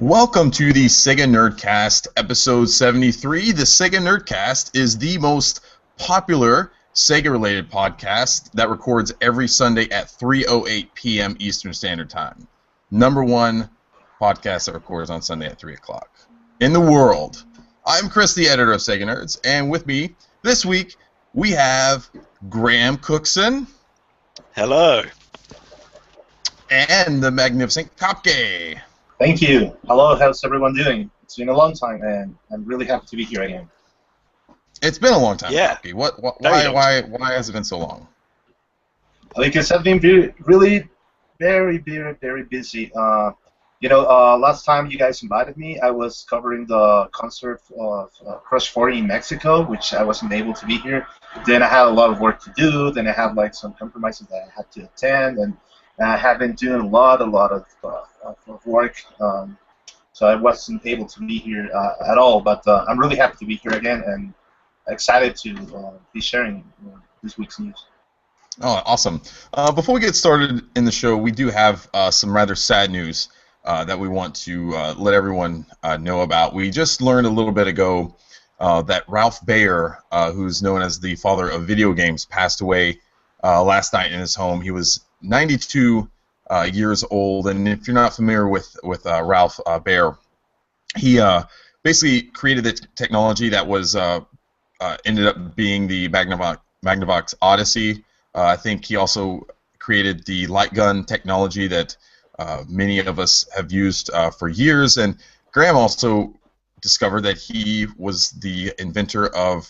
Welcome to the Sega Nerdcast, episode 73. The Sega Nerdcast is the most popular Sega-related podcast that records every Sunday at 3:08 p.m. Eastern Standard Time. Number one podcast that records on Sunday at 3 o'clock in the world. I'm Chris, the editor of Sega Nerds, and with me this week we have Graham Cookson. Hello. And the magnificent Kopke. Thank you. Hello, how's everyone doing? It's been a long time, and I'm really happy to be here again. It's been a long time, yeah. Kopke. Why has it been so long? Because I've been really very busy. Last time you guys invited me, I was covering the concert of Crush 40 in Mexico, which I wasn't able to be here. Then I had a lot of work to do. Then I had some compromises that I had to attend, and I have been doing a lot of work, so I wasn't able to be here at all. But I'm really happy to be here again and excited to be sharing this week's news. Oh, awesome. Before we get started in the show, we do have some rather sad news that we want to let everyone know about. We just learned a little bit ago that Ralph Baer, who's known as the father of video games, passed away last night in his home. He was 92 years old, and if you're not familiar with Ralph Baer, he basically created the technology that was ended up being the Magnavox Odyssey. I think he also created the light gun technology that many of us have used for years, and Graham also discovered that he was the inventor of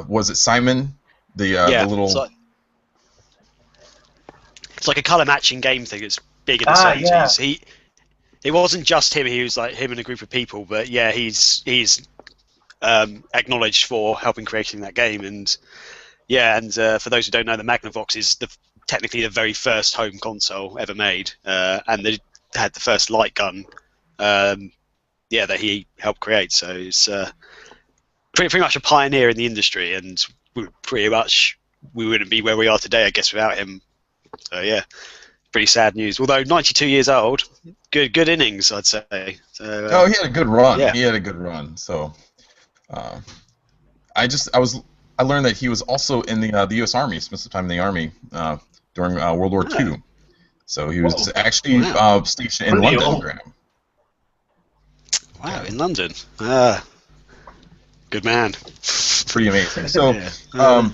was it Simon, the little. It's like a color matching game thing. It's big in the 70s. Yeah. It wasn't just him. He was like him and a group of people. But yeah, he's acknowledged for helping creating that game. And yeah, and for those who don't know, the Magnavox is technically the very first home console ever made, and they had the first light gun. That he helped create. So it's pretty much a pioneer in the industry, and we wouldn't be where we are today, I guess, without him. So yeah, pretty sad news. Although 92 years old, good innings, I'd say. So, he had a good run. Yeah. He had a good run. So, I learned that he was also in the U.S. Army. Spent some time in the Army during World War II. So he was actually stationed in Pretty London. old. Graham. Wow, in London. Good man. Pretty amazing. So. Yeah.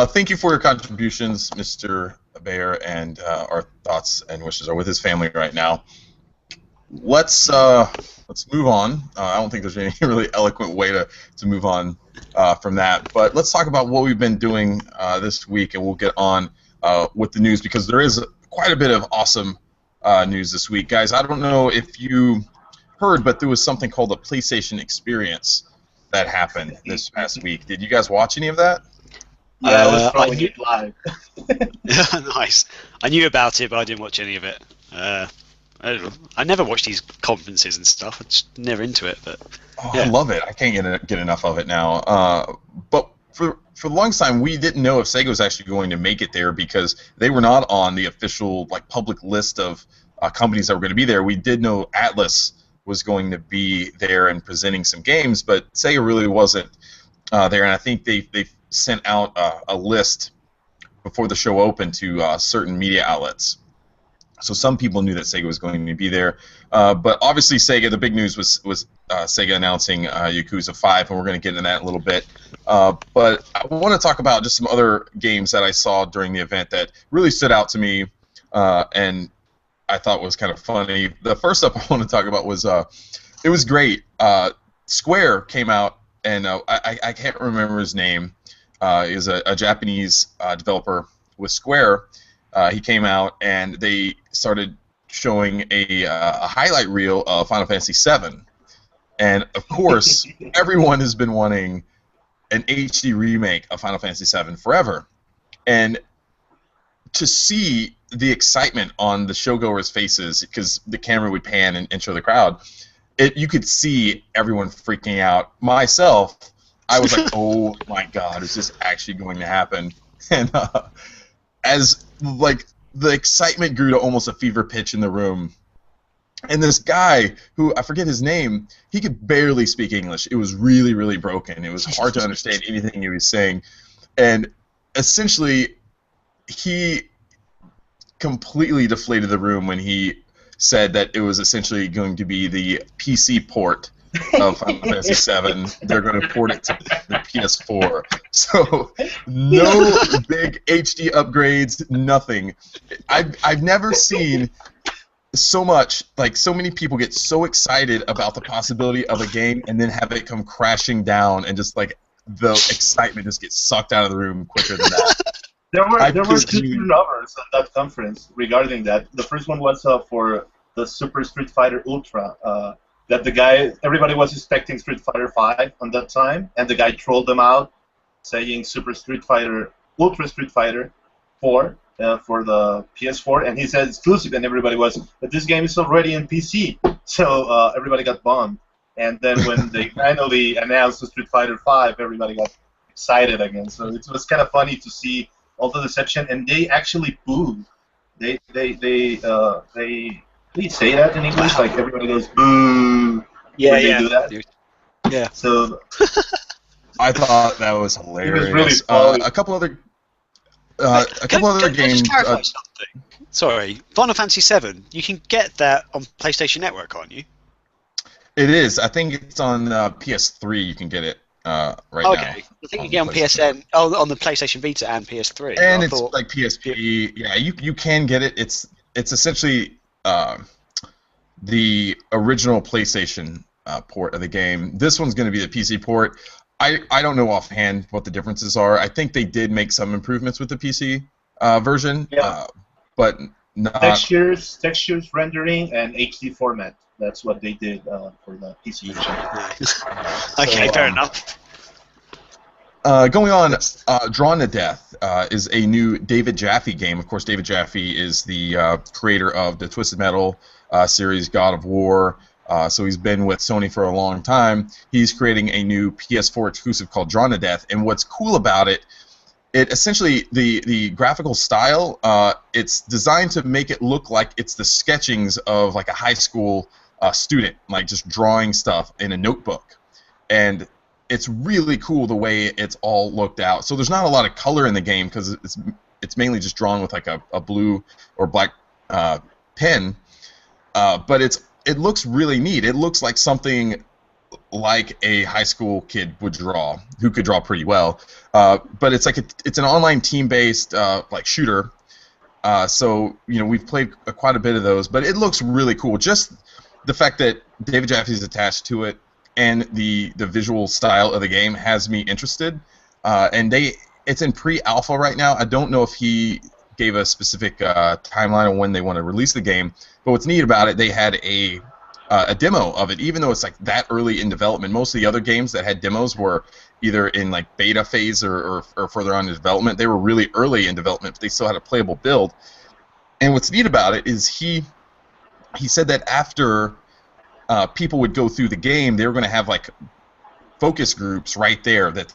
Thank you for your contributions, Mr. Baer, and our thoughts and wishes are with his family right now. Let's move on. I don't think there's any really eloquent way to move on from that, but let's talk about what we've been doing this week, and we'll get on with the news because there is quite a bit of awesome news this week. Guys, I don't know if you heard, but there was something called the PlayStation Experience that happened this past week. Did you guys watch any of that? Yeah, I was following it live. Nice. I knew about it, but I didn't watch any of it. I never watch these conferences and stuff. I'm just never into it. But yeah. I love it. I can't get enough of it now. But for the longest time, we didn't know if Sega was actually going to make it there because they were not on the official public list of companies that were going to be there. We did know Atlas was going to be there and presenting some games, but Sega really wasn't there. And I think they sent out a list before the show opened to certain media outlets. So some people knew that Sega was going to be there. But obviously Sega, the big news was Sega announcing Yakuza 5, and we're going to get into that in a little bit. But I want to talk about just some other games that I saw during the event that really stood out to me and I thought was kind of funny. The first up I want to talk about was, it was great. Square came out, and I can't remember his name. He was a Japanese developer with Square. He came out and they started showing a highlight reel of Final Fantasy VII. And of course, everyone has been wanting an HD remake of Final Fantasy VII forever. And to see the excitement on the showgoers' faces, because the camera would pan and show the crowd, you could see everyone freaking out. Myself, I was like, oh my god, is this actually going to happen? And as the excitement grew to almost a fever pitch in the room, And this guy, who I forget his name, he could barely speak English. It was really, really broken. It was hard to understand anything he was saying. And essentially, he completely deflated the room when he said that it was essentially going to be the PC port of Final Fantasy VII. They're going to port it to the PS4. So no big HD upgrades, nothing. I've never seen so much, like, so many people get so excited about the possibility of a game and then have it come crashing down, and just like the excitement just gets sucked out of the room quicker than that. There were two numbers at that conference regarding that. The first one was for the Super Street Fighter Ultra. That everybody was expecting Street Fighter 5 on that time, and the guy trolled them out, saying Super Street Fighter, Ultra Street Fighter 4 for the PS4, and he said exclusive, and everybody was, but this game is already in PC, so everybody got bummed. And then when they finally announced the Street Fighter 5, everybody got excited again. So it was kind of funny to see all the deception, and they actually booed. They say that in English, like everybody goes boo. Yeah, when yeah. They do that. Yeah. So I thought that was hilarious. It was really funny. A couple other games. Can I just clarify something? Sorry, Final Fantasy VII. You can get that on PlayStation Network, can't you? It is. I think it's on PS3. You can get it right now. Okay. I think you get on PSN. Oh, on the PlayStation Vita and PS3. And it's like PSP. Yeah, you can get it. It's essentially the original PlayStation port of the game. This one's going to be the PC port. I don't know offhand what the differences are. I think they did make some improvements with the PC version, but not textures, rendering, and HD format. That's what they did for the PC version. Okay, fair enough. Going on, Drawn to Death is a new David Jaffe game. Of course, David Jaffe is the creator of the Twisted Metal series, God of War. So he's been with Sony for a long time. He's creating a new PS4 exclusive called Drawn to Death. And what's cool about it, essentially the graphical style, it's designed to make it look like it's the sketchings of like a high school student, like just drawing stuff in a notebook. And it's really cool the way it's all looked out. So there's not a lot of color in the game because it's mainly just drawn with like a blue or black pen. But it looks really neat. It looks like something like a high school kid would draw, who could draw pretty well. But it's like it's an online team-based like shooter. So we've played quite a bit of those, but it looks really cool. Just the fact that David Jaffe is attached to it and the visual style of the game has me interested. And it's in pre-alpha right now. I don't know if he gave a specific timeline on when they want to release the game. But what's neat about it, they had a demo of it, even though it's like that early in development. Most of the other games that had demos were either in like beta phase or further on in development. They were really early in development, but they still had a playable build. And what's neat about it is he said that after people would go through the game, they were going to have like focus groups right there that.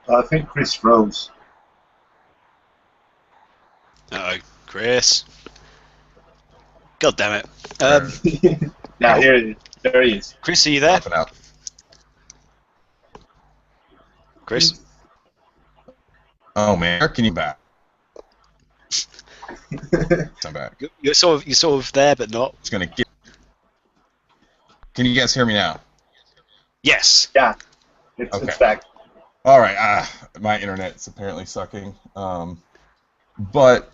I think Chris froze. Uh-oh, Chris. God damn it. Now there he is. Chris, are you there? Out. Chris? Oh man, can you back? I'm back. You're sort of there, but not. It's gonna get. Can you guys hear me now? Yes. Yeah, it's back. All right. My internet's apparently sucking. But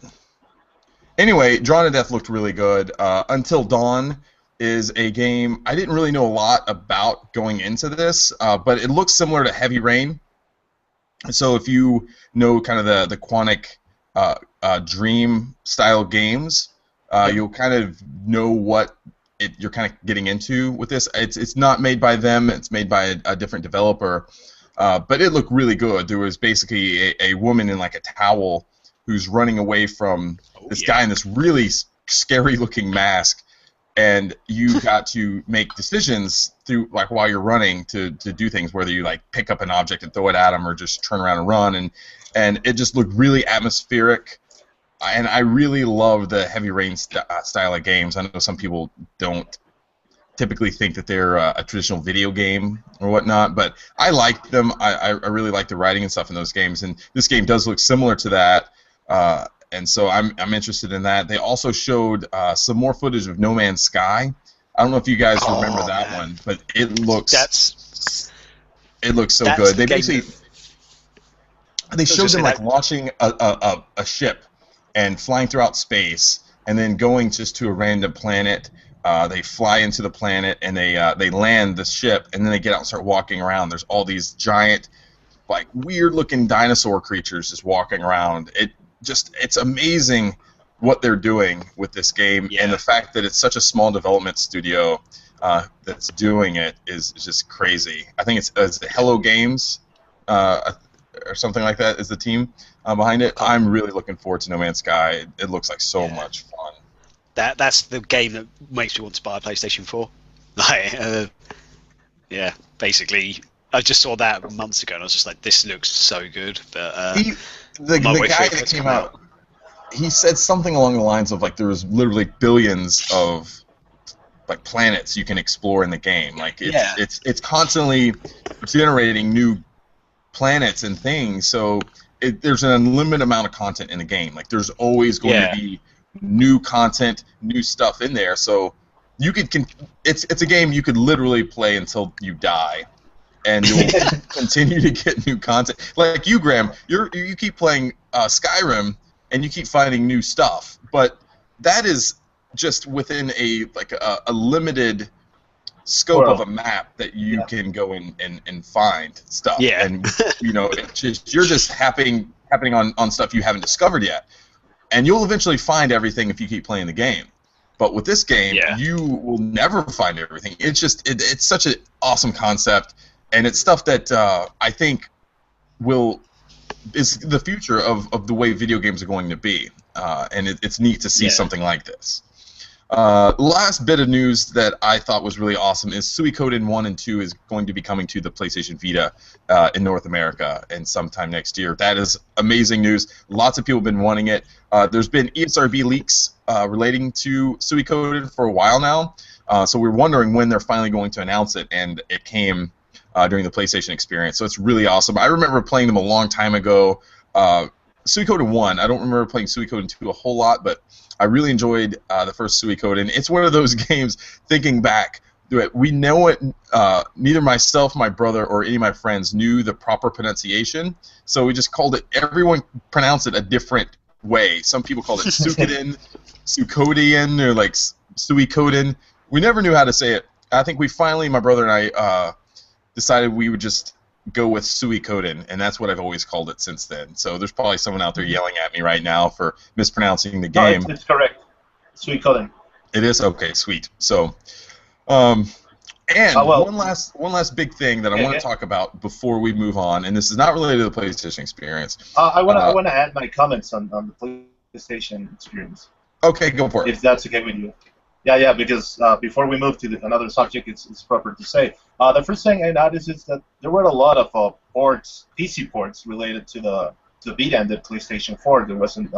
anyway, Drawn to Death looked really good. Until Dawn is a game I didn't really know a lot about going into this, but it looks similar to Heavy Rain. So if you know kind of the Quantic Dream style games, you'll kind of know what you're kind of getting into with this. It's not made by them. It's made by a different developer. But it looked really good. There was basically a woman in like a towel who's running away from this guy in this really scary-looking mask, and you got to make decisions through like while you're running to do things, whether you like pick up an object and throw it at him or just turn around and run, and it just looked really atmospheric. and I really love the Heavy Rain style of games. I know some people don't typically think that they're a traditional video game or whatnot, but I like them. I really like the writing and stuff in those games, and this game does look similar to that, and so I'm interested in that. They also showed some more footage of No Man's Sky. I don't know if you guys remember that one, but it looks so good. They basically showed them like launching a ship and flying throughout space, and then going just to a random planet. They fly into the planet and they land the ship, and then they get out and start walking around. There's all these giant, like weird-looking dinosaur creatures just walking around. It's amazing what they're doing with this game, and the fact that it's such a small development studio that's doing it is just crazy. I think it's Hello Games or something like that is the team behind it. I'm really looking forward to No Man's Sky. It looks like so much fun. That's the game that makes me want to buy a PlayStation 4. Like, basically, I just saw that months ago, and I was just like, "This looks so good." But the guy that came out, he said something along the lines of like there was literally billions of like planets you can explore in the game. Like it's constantly generating new planets and things. So there's an unlimited amount of content in the game. Like there's always going to be new content, new stuff in there, so you could. It's a game you could literally play until you die, and you'll continue to get new content. Like you, Graham, you keep playing Skyrim, and you keep finding new stuff, but that is just within a limited scope of a map that you can go in and find stuff. Yeah, and you're just happening on stuff you haven't discovered yet. And you'll eventually find everything if you keep playing the game. But with this game, you will never find everything. It's just it's such an awesome concept, and it's stuff that I think is the future of the way video games are going to be. And it's neat to see something like this. Last bit of news that I thought was really awesome is Suikoden 1 and 2 is going to be coming to the PlayStation Vita in North America and sometime next year. That is amazing news. Lots of people have been wanting it. There's been ESRB leaks relating to Suikoden for a while now, so we're wondering when they're finally going to announce it, and it came during the PlayStation experience, so it's really awesome. I remember playing them a long time ago. Suikoden 1, I don't remember playing Suikoden 2 a whole lot, but I really enjoyed the first Suikoden. It's one of those games, thinking back, we know it, neither myself, my brother, or any of my friends knew the proper pronunciation, so we just called it, everyone pronounced it a different way. Some people called it Suikoden, Suikoden, or like Suikoden. We never knew how to say it. I think we finally, my brother and I, decided we would just go with Suikoden, and that's what I've always called it since then. So there's probably someone out there yelling at me right now for mispronouncing the game. No, it's correct. Suikoden. It is? Okay, sweet. So, one last big thing that I want to talk about before we move on, and this is not related to the PlayStation experience. I want to add my comments on the PlayStation experience. Okay, go for it. If that's okay with you. Yeah, because before we move to another subject, it's proper to say. The first thing I noticed is that there were a lot of ports, PC ports, related to the Vita and the PlayStation 4. There wasn't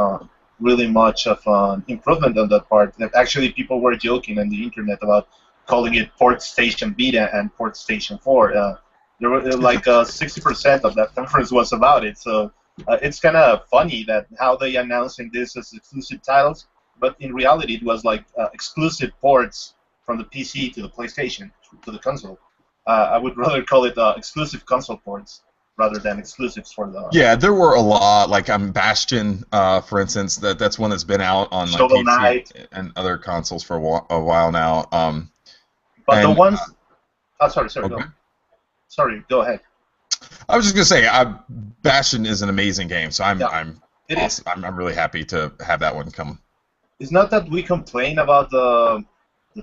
really much of an improvement on that part. That actually people were joking on the internet about calling it Port Station Vita and Port Station 4. There were like 60% of that conference was about it. So it's kind of funny that how they announcing this as exclusive titles. But in reality, it was like exclusive ports from the PC to the PlayStation, to the console. I would rather call it exclusive console ports rather than exclusives for the... Yeah, there were a lot, like Bastion, for instance, that's one that's been out on like PC Knight and other consoles for a while now. But the ones... sorry, okay. Go ahead. I was just going to say, Bastion is an amazing game, so I'm really happy to have that one come. It's not that we complain about the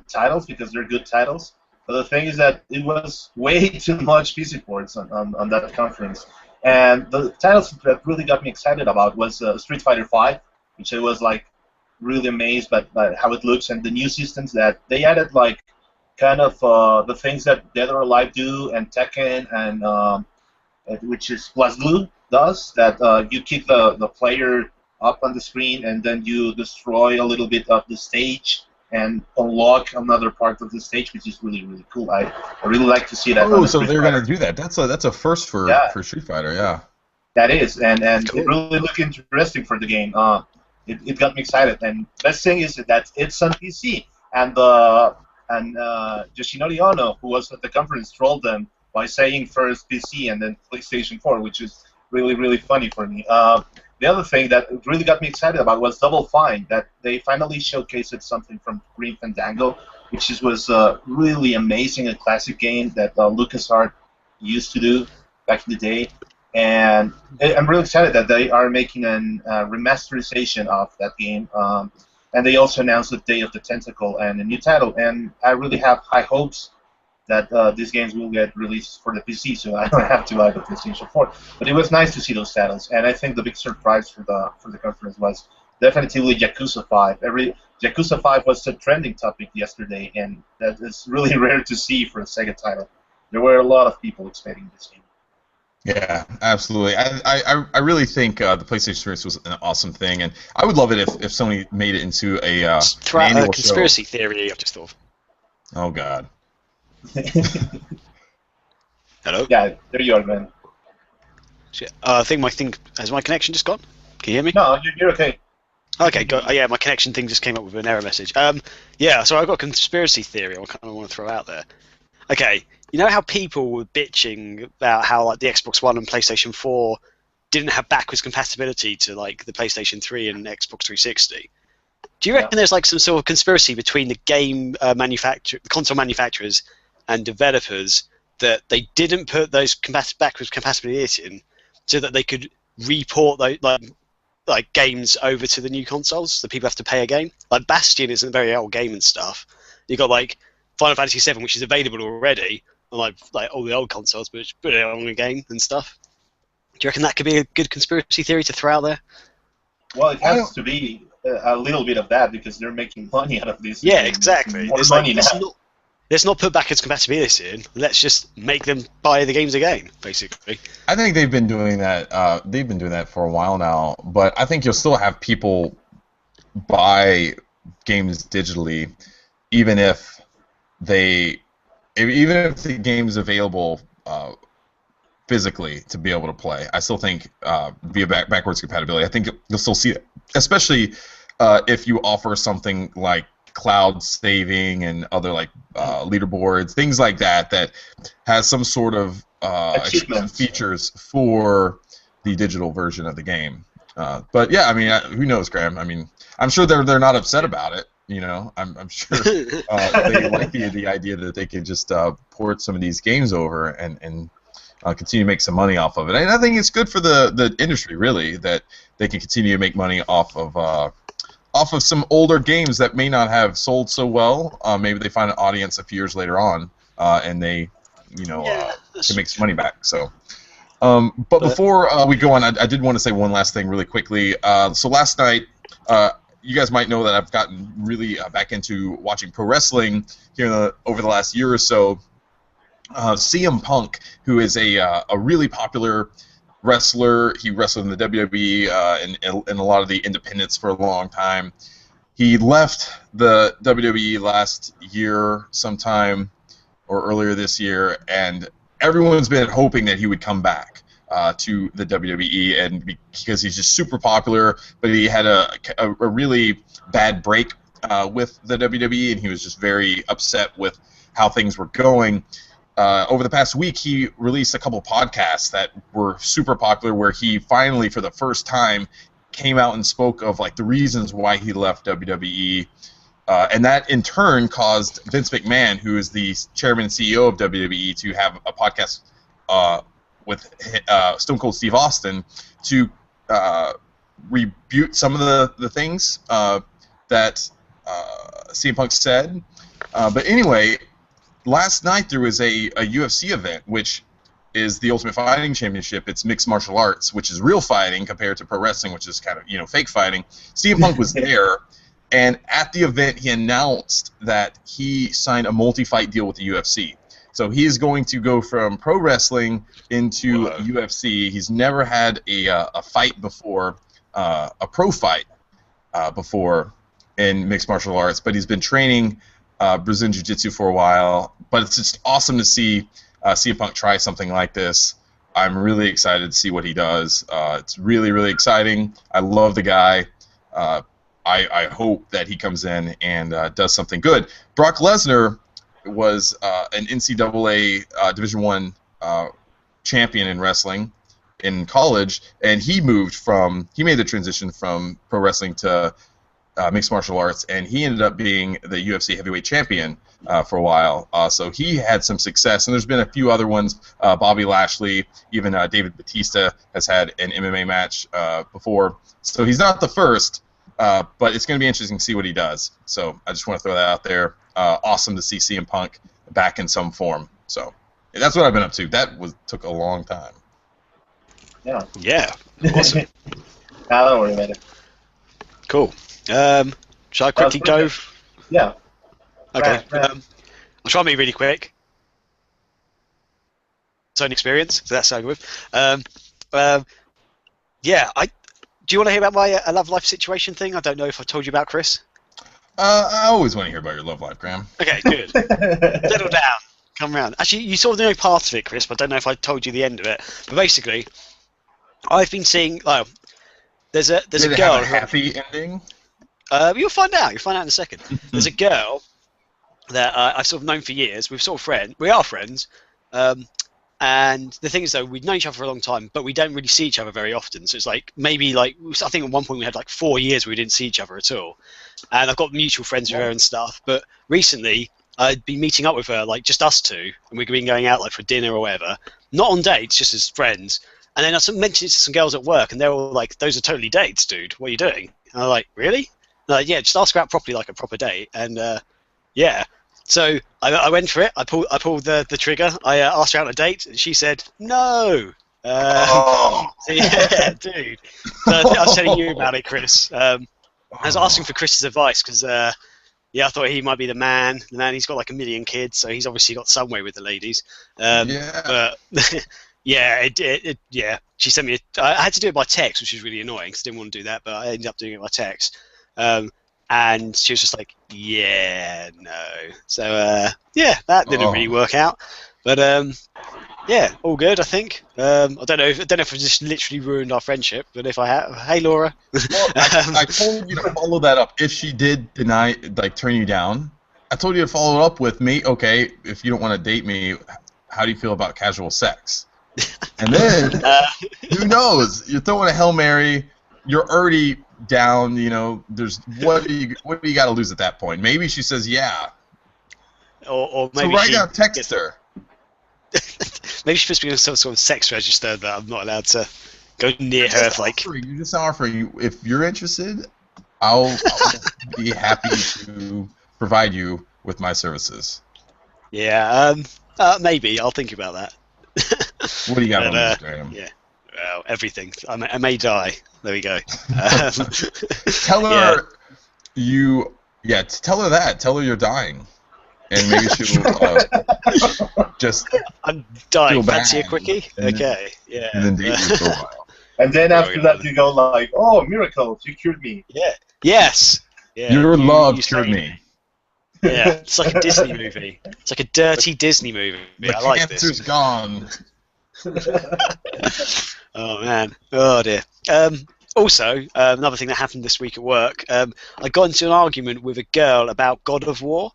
titles, because they're good titles, but the thing is that it was way too much PC ports on that conference. And the titles that really got me excited about was Street Fighter V, which I was like really amazed by how it looks, and the new systems that they added, like kind of the things that Dead or Alive do, and Tekken, and which is BlazBlue does, that you kick the player up on the screen, and then you destroy a little bit of the stage and unlock another part of the stage, which is really, really cool. I really like to see that. Oh, on the so Street they're Fighter. gonna do that. That's a first for Yeah. Street Fighter. Yeah. That is, and Cool. it really looked interesting for the game. It got me excited. And best thing is that it's on PC, and Yoshinori Ono, who was at the conference, trolled them by saying first PC and then PlayStation 4, which is really, really funny for me. The other thing that really got me excited about was Double Fine, that they finally showcased something from Green Fandango, which was really amazing, a classic game that LucasArts used to do back in the day. And I'm really excited that they are making a remasterization of that game. And they also announced the Day of the Tentacle and a new title. And I really have high hopes that these games will get released for the PC, so I don't have to buy the PlayStation 4. But it was nice to see those titles. And I think the big surprise for the conference was definitely Yakuza 5. Yakuza 5 was a trending topic yesterday, and that is really rare to see for a Sega title. There were a lot of people expecting this game. Yeah, absolutely. I really think the PlayStation Experience was an awesome thing, and I would love it if Sony made it into a Throw out annual a conspiracy show. theory I've just thought of. Oh God. Hello? Yeah, there you are, man. Shit. I think has my connection just gone? Can you hear me? No, you're okay. Okay, yeah, my connection thing just came up with an error message. Yeah, so I've got a conspiracy theory I kind of want to throw out there. Okay, you know how people were bitching about how like the Xbox One and PlayStation 4 didn't have backwards compatibility to like the PlayStation 3 and Xbox 360? Do you reckon there's like some sort of conspiracy between the game the console manufacturers and developers that they didn't put those backwards compatibility in so that they could report those like games over to the new consoles so people have to pay again? Like Bastion is a very old game and stuff. You got like Final Fantasy VII, which is available already on like all the old consoles, but it's put it on a game and stuff. Do you reckon that could be a good conspiracy theory to throw out there? Well, it has to be a little bit of that because they're making money out of this. Yeah, exactly. More It's money like, now. let's not put backwards compatibility in. Let's just make them buy the games again, basically. I think they've been doing that. They've been doing that for a while now, but I think you'll still have people buy games digitally, even if the game's available physically to be able to play. I still think via backwards compatibility. I think you'll still see it, especially if you offer something like cloud saving and other like leaderboards, things like that has some sort of exclusive features for the digital version of the game. But yeah, I mean, who knows, Graham? I mean, I'm sure they're not upset about it. You know, I'm sure they like the idea that they could just port some of these games over and continue to make some money off of it. And I think it's good for the industry, really, that they can continue to make money off of some older games that may not have sold so well. Maybe they find an audience a few years later on, and they, can make some money back. So, but before we go on, I did want to say one last thing really quickly. So last night, you guys might know that I've gotten really back into watching pro wrestling here over the last year or so. CM Punk, who is a really popular wrestler. He wrestled in the WWE and a lot of the independents for a long time. He left the WWE last year sometime or earlier this year, and everyone's been hoping that he would come back to the WWE, and because he's just super popular, but he had a really bad break with the WWE, and he was just very upset with how things were going. Over the past week, he released a couple podcasts that were super popular, where he finally, for the first time, came out and spoke of like the reasons why he left WWE, and that in turn caused Vince McMahon, who is the chairman and CEO of WWE, to have a podcast with Stone Cold Steve Austin to rebuke some of the things that CM Punk said. But anyway, last night there was a UFC event, which is the Ultimate Fighting Championship. It's mixed martial arts, which is real fighting compared to pro wrestling, which is kind of fake fighting. CM Punk was there, and at the event he announced that he signed a multi-fight deal with the UFC. So he is going to go from pro wrestling into UFC. He's never had a fight before, a pro fight before in mixed martial arts, but he's been training Brazilian Jiu-Jitsu for a while. But it's just awesome to see CM Punk try something like this. I'm really excited to see what he does. It's really, really exciting. I love the guy. I hope that he comes in and does something good. Brock Lesnar was an NCAA Division I champion in wrestling in college, and he made the transition from pro wrestling to mixed martial arts, and he ended up being the UFC heavyweight champion for a while. So he had some success, and there's been a few other ones. Bobby Lashley, even David Batista has had an MMA match before. So he's not the first, but it's going to be interesting to see what he does. So I just want to throw that out there. Awesome to see CM Punk back in some form. So that's what I've been up to. Took a long time. Yeah. Yeah. Awesome. Don't worry about it. Cool. Shall I quickly go? Yeah. Okay. Right. I'll try and be really quick. It's own experience, so that's over with. Yeah. Do you want to hear about my love life situation thing? I don't know if I told you about, Chris. I always want to hear about your love life, Graham. Okay, good. Settle down. Come round. Actually, you sort of know part of it, Chris, but I don't know if I told you the end of it. But basically, I've been seeing. Well, there's a Did it girl. have a happy ending? You'll find out. You'll find out in a second. There's a girl that I've sort of known for years. We are friends. And the thing is, though, we've known each other for a long time, but we don't really see each other very often. So it's like maybe I think at one point we had like 4 years where we didn't see each other at all. And I've got mutual friends with her and stuff. But recently, I'd been meeting up with her, like just us two, and we've been going out like for dinner or whatever. Not on dates, just as friends. And then I mentioned it to some girls at work, and they're all like, "Those are totally dates, dude. What are you doing?" And I'm like, "Really?" And like, yeah, just ask her out properly, like a proper date. And yeah. So I went for it. I pulled the trigger. I asked her out on a date, and she said no. So yeah, dude. So I was telling you about it, Chris. I was asking for Chris's advice because yeah, I thought he might be the man. The man, he's got like 1 million kids, so he's obviously got some way with the ladies. Yeah. But yeah, yeah. She sent me. I had to do it by text, which was really annoying because I didn't want to do that, but I ended up doing it by text. And she was just like, yeah, no. So, yeah, that didn't really work out. But, yeah, all good, I think. I don't know if I just literally ruined our friendship, but if I have... Hey, Laura. Well, I told you to follow that up. If she did turn you down, I told you to follow it up with me. Okay, if you don't want to date me, how do you feel about casual sex? And then, who knows? You're throwing a Hail Mary. You're already down, there's what do you got to lose at that point? Maybe she says yeah. Or maybe so right now, text her. Maybe she's supposed to be on some sort of sex register that I'm not allowed to go near her. You just offer you if you're interested, I'll be happy to provide you with my services. Yeah, maybe I'll think about that. What do you got on this, Graham? Yeah. Well, everything. I may die. There we go. Tell her tell her that. Tell her you're dying, and maybe she'll just. I'm dying. Fancy a quickie? Okay. Yeah. And then date you for a while. And then after that, you go like, "Oh, miracle! You cured me." Yeah. Yes. Yeah. Your love cured me. Yeah, it's like a Disney movie. It's like a dirty Disney movie. The I like cancer's this. gone. Oh man, oh dear. Also, another thing that happened this week at work, I got into an argument with a girl about God of War.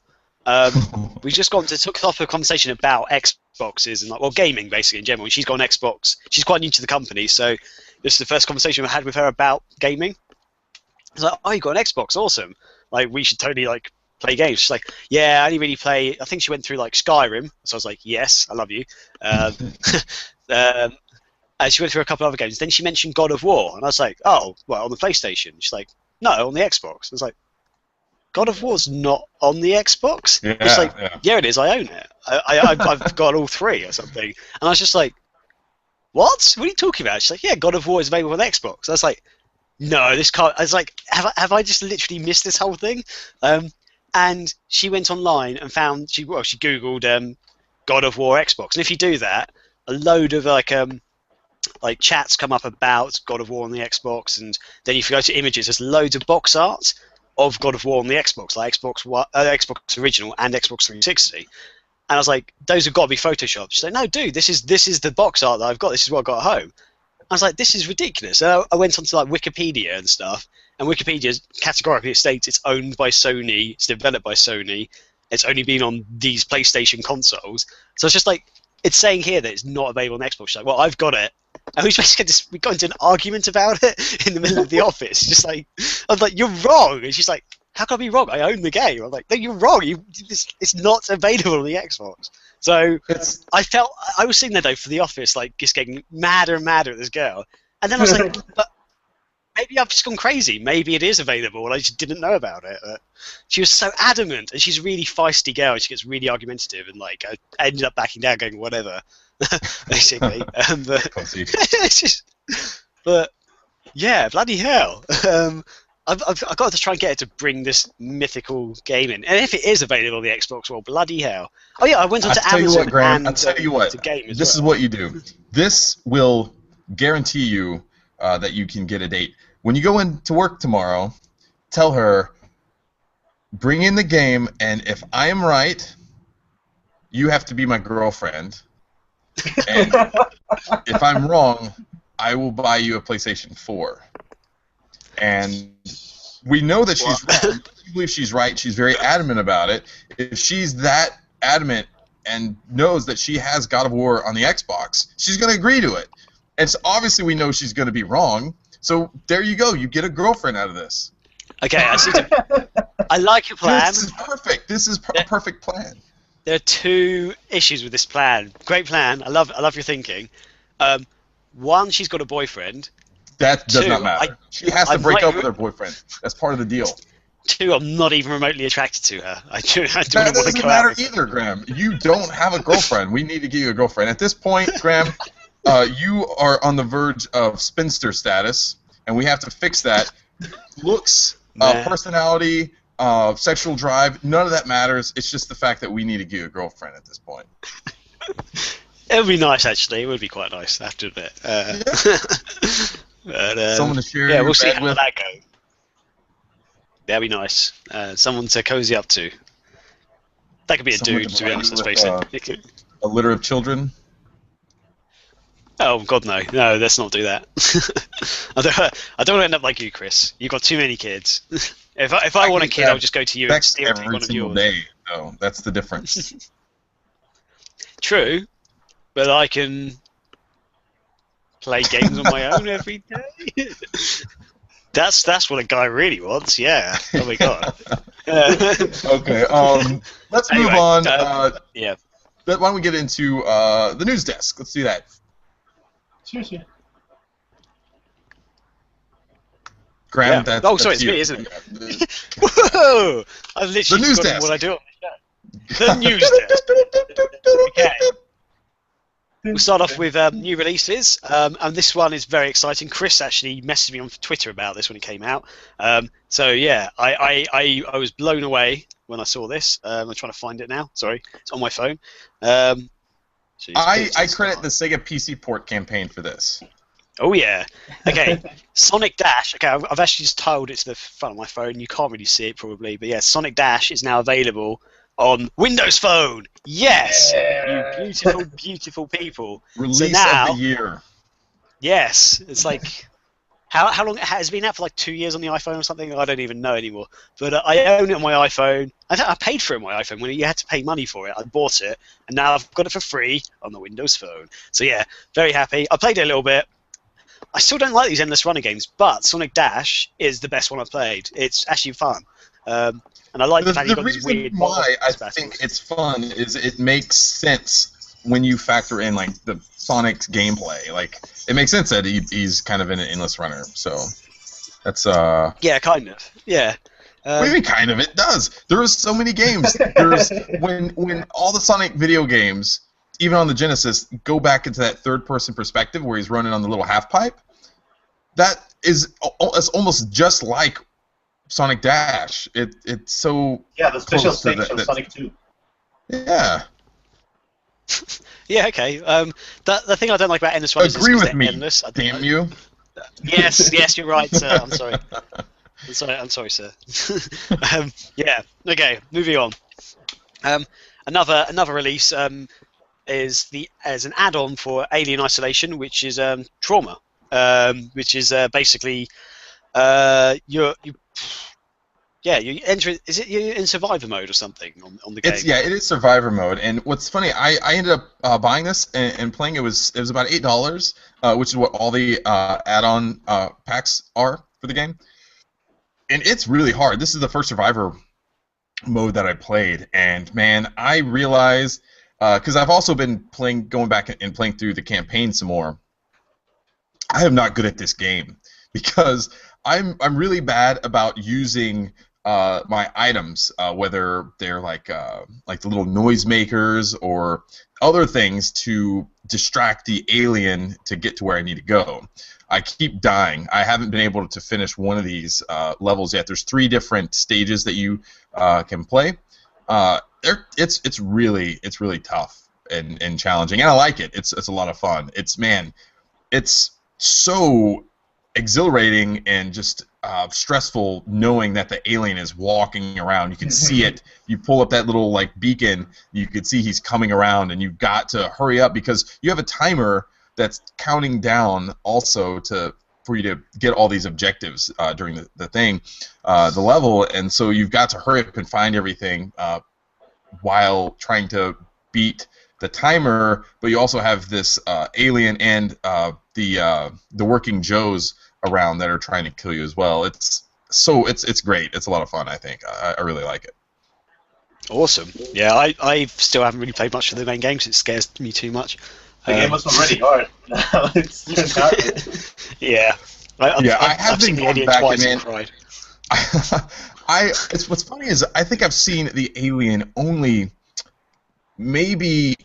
We just took off a conversation about Xboxes and gaming basically in general. And she's got an Xbox. She's quite new to the company, so this is the first conversation I had with her about gaming. I was like, "Oh, you got an Xbox? Awesome! Like, we should totally play games." She's like, "Yeah, I only really play." I think she went through Skyrim. So I was like, "Yes, I love you." And she went through a couple of other games. Then she mentioned God of War, and I was like, "Oh, well, on the PlayStation?" She's like, "No, on the Xbox." I was like, "God of War's not on the Xbox?" Yeah, She's like, "Yeah, it is. I own it. I've got all 3 or something." And I was just like, "What? What are you talking about?" She's like, "Yeah, God of War is available on Xbox." I was like, "No, this can't." I was like, "Have I just literally missed this whole thing?" And she went online and found she googled God of War Xbox, and if you do that, a load of like chats come up about God of War on the Xbox, and then if you go to images, there's loads of box art of God of War on the Xbox, like Xbox original and Xbox 360. And I was like, those have got to be photoshopped. She's like, no, dude, this is the box art that I've got. This is what I got at home. I was like, this is ridiculous. And I went onto like Wikipedia and stuff, and Wikipedia categorically states it's owned by Sony, it's developed by Sony, it's only been on these PlayStation consoles. So it's just like, it's saying here that it's not available on Xbox. She's like, well, I've got it. And we got into an argument about it in the middle of the office. Just like, I was like, you're wrong. And she's like, how can I be wrong? I own the game. I'm like, no, you're wrong. It's not available on the Xbox. So I was sitting there though for the office, like just getting madder and madder at this girl. And then I was like, but maybe I've just gone crazy. Maybe it is available, and I just didn't know about it. She was so adamant, and she's a really feisty girl, and she gets really argumentative, and like I ended up backing down, going whatever, basically. But yeah, bloody hell. I've got to try and get her to bring this mythical game in, and if it is available on the Xbox, well, bloody hell. Oh yeah, I went on to Amazon. I'll tell you what, this is what you do. This will guarantee you that you can get a date. When you go into work tomorrow, tell her, bring in the game, and if I am right, you have to be my girlfriend. And if I'm wrong, I will buy you a PlayStation 4. And we know that she's wrong. We believe she's right. She's very adamant about it. If she's that adamant and knows that she has God of War on the Xbox, she's going to agree to it. And so obviously we know she's going to be wrong. So there you go. You get a girlfriend out of this. Okay, I like your plan. This is perfect. This is a perfect plan. There are two issues with this plan. Great plan. I love your thinking. One, she's got a boyfriend. That does not matter. She has to break up with her boyfriend. That's part of the deal. Two, I'm not even remotely attracted to her. I don't that want to doesn't go matter out either, Graham. You don't have a girlfriend. We need to get you a girlfriend. At this point, Graham, you are on the verge of spinster status, and we have to fix that. Looks, personality, sexual drive, none of that matters. It's just the fact that we need to get you a girlfriend at this point. It would be nice, actually. It would be quite nice, I have to admit. But, someone to share yeah, we'll see how with. that goes. That'd be nice. Someone to cozy up to. That could be a Someone dude, to to be honest, let's face it. A litter of children? Oh, God, no. No, let's not do that. I don't want to end up like you, Chris. You've got too many kids. If I want a kid, I'll just go to you and steal one of yours. Day, though. That's the difference. True, but I can play games on my own every day. That's what a guy really wants. Yeah. Oh my god. Okay. Let's move on. Yeah. Why don't we get into the news desk? Let's do that. Seriously. Graham, Yeah. that's Sorry, it's you. me, isn't it? Whoa! I've literally The news forgotten desk. what I do on the show. The news desk. Okay. We'll start off with new releases, and this one is very exciting. Chris actually messaged me on Twitter about this when it came out. So yeah, I was blown away when I saw this. I'm trying to find it now. Sorry, it's on my phone. I credit the Sega PC port campaign for this. Oh yeah. Okay. Sonic Dash. Okay, I've actually just tiled it to the front of my phone. You can't really see it probably, but yeah, Sonic Dash is now available on Windows Phone. Yes, you beautiful, beautiful people. Release so now, of the year. Yes, it's like how long has it been out for? Like 2 years on the iPhone or something? I don't even know anymore. But I own it on my iPhone. I paid for it on my iPhone when you had to pay money for it. I bought it, and now I've got it for free on the Windows Phone. So yeah, very happy. I played it a little bit. I still don't like these endless runner games, but Sonic Dash is the best one I've played. It's actually fun. And I like the fact you got these weird. The reason why I think it's fun is it makes sense when you factor in like the Sonic's gameplay. Like it makes sense that he's kind of in an endless runner. So that's Yeah, kind of. Yeah. What do you mean, kind of? It does. There's so many games. There's when all the Sonic video games, even on the Genesis, go back into that third-person perspective where he's running on the little half pipe. That is it's almost just like Sonic Dash. It's so the special close to stage of Sonic 2. Yeah. Yeah, okay. The thing I don't like about endless runners Agree is with they're me, endless. damn you. Yes, you're right, sir. I'm sorry. I'm sorry, sir. Yeah. Okay. Moving on. Um, another release is as an add-on for Alien Isolation, which is Trauma, which is basically you yeah, you enter. Is it you're in survivor mode or something on the game? It is survivor mode, and what's funny, I ended up buying this and playing. It was about $8, which is what all the add-on packs are for the game, and it's really hard. This is the first survivor mode that I played, and man, I realized because I've also been going back and playing through the campaign some more. I am not good at this game because I'm really bad about using my items, whether they're like the little noisemakers or other things to distract the alien to get to where I need to go. I keep dying. I haven't been able to finish one of these levels yet. There's 3 different stages that you can play. It's really tough and challenging, and I like it. It's a lot of fun. It's so exhilarating and just stressful knowing that the alien is walking around. You can see it. You pull up that little beacon, you can see he's coming around, and you've got to hurry up because you have a timer that's counting down also for you to get all these objectives during the level, and so you've got to hurry up and find everything while trying to beat the timer, but you also have this alien and the working Joes around that are trying to kill you as well. It's great. It's a lot of fun. I think I really like it. Awesome. Yeah, I still haven't really played much of the main game because it scares me too much. The game was already hard. Now it's not. Yeah. I have been going back and cried. What's funny is I think I've seen the alien only maybe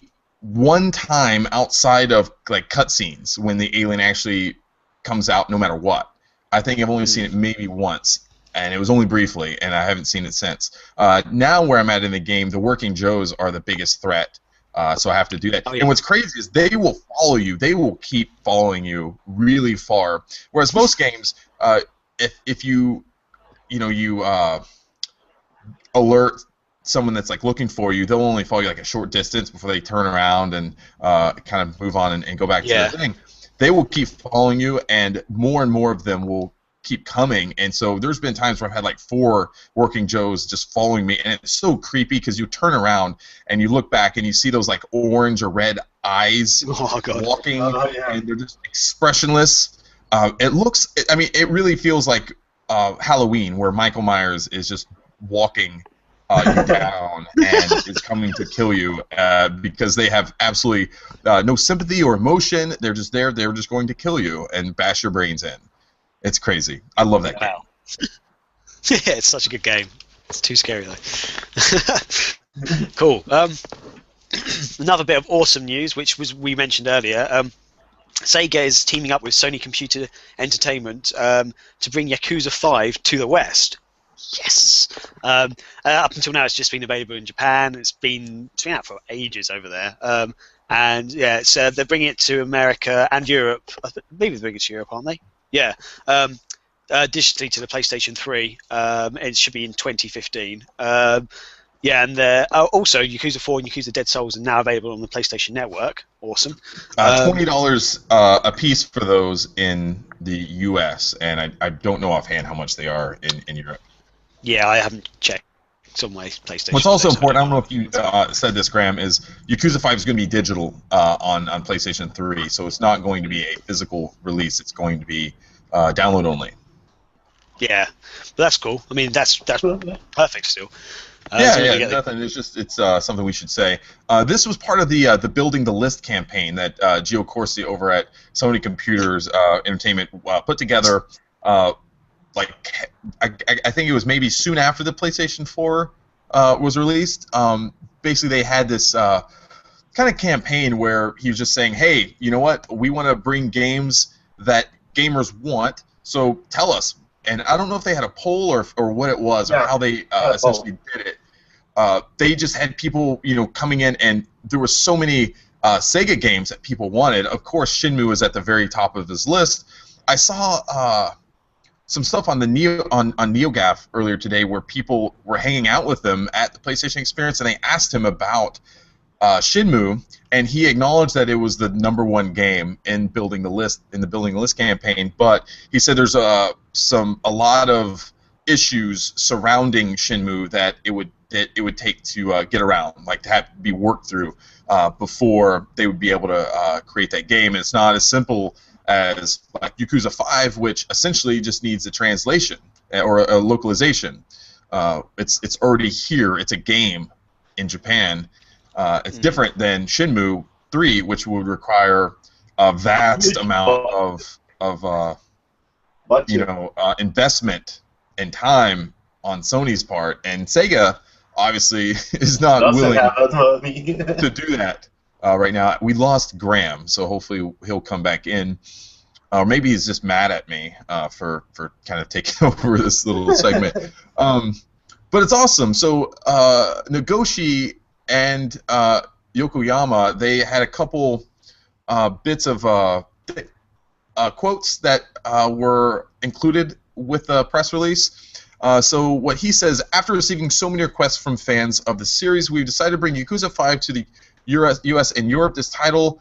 one time outside of cutscenes when the alien actually comes out no matter what. I think I've only seen it maybe once, and it was only briefly, and I haven't seen it since. Now where I'm at in the game, the working Joes are the biggest threat, so I have to do that. Oh, yeah. And what's crazy is they will follow you. They will keep following you really far. Whereas most games, if you alert someone that's looking for you, they'll only follow you a short distance before they turn around and kind of move on and go back to their thing. They will keep following you, and more of them will keep coming. And so there's been times where I've had 4 working Joes just following me, and it's so creepy because you turn around and you look back and you see those orange or red eyes walking, and they're just expressionless. It really feels like Halloween, where Michael Myers is just walking you down and is coming to kill you because they have absolutely no sympathy or emotion. They're just there. They're just going to kill you and bash your brains in. It's crazy. I love that game. Yeah, it's such a good game. It's too scary though. Cool. Another bit of awesome news, which we mentioned earlier. Sega is teaming up with Sony Computer Entertainment to bring Yakuza 5 to the West. Yes. Up until now, it's just been available in Japan. It's been out for ages over there. And yeah, they're bringing it to America and Europe. Maybe they're bringing it to Europe, aren't they? Yeah. Digitally to the PlayStation 3. It should be in 2015. Yeah, and also Yakuza 4 and Yakuza Dead Souls are now available on the PlayStation Network. Awesome. $20 a piece for those in the US, and I don't know offhand how much they are in Europe. Yeah, I haven't checked on my PlayStation. What's also important, I don't know if you said this, Graham, is Yakuza 5 is going to be digital on PlayStation 3, so it's not going to be a physical release. It's going to be download only. Yeah, but that's cool. I mean, that's perfect still. Nothing. It's something we should say. This was part of the Building the List campaign that Gio Corsi over at Sony Computers Entertainment put together. I think it was maybe soon after the PlayStation 4 was released. Basically, they had this kind of campaign where he was just saying, hey, you know what? We want to bring games that gamers want, so tell us. And I don't know if they had a poll or what it was or how they essentially did it. they just had people, coming in, and there were so many Sega games that people wanted. Of course, Shenmue was at the very top of his list. I saw some stuff on the on NeoGAF earlier today where people were hanging out with him at the PlayStation Experience, and they asked him about Shenmue, and he acknowledged that it was the #1 game in building the list campaign. But he said there's a lot of issues surrounding Shenmue that it would take to get around, like to have to be worked through before they would be able to create that game. And it's not as simple as like Yakuza 5, which essentially just needs a translation or a localization. It's already here. It's a game in Japan. It's different than Shenmue 3, which would require a vast amount of investment and time on Sony's part, and Sega obviously is not willing to do that right now. We lost Graham, so hopefully he'll come back in. Or maybe he's just mad at me for kind of taking over this little segment. But it's awesome. So Nagoshi and Yokoyama, they had a couple bits of quotes that were included with the press release. So what he says, after receiving so many requests from fans of the series, we've decided to bring Yakuza 5 to the US and Europe. This title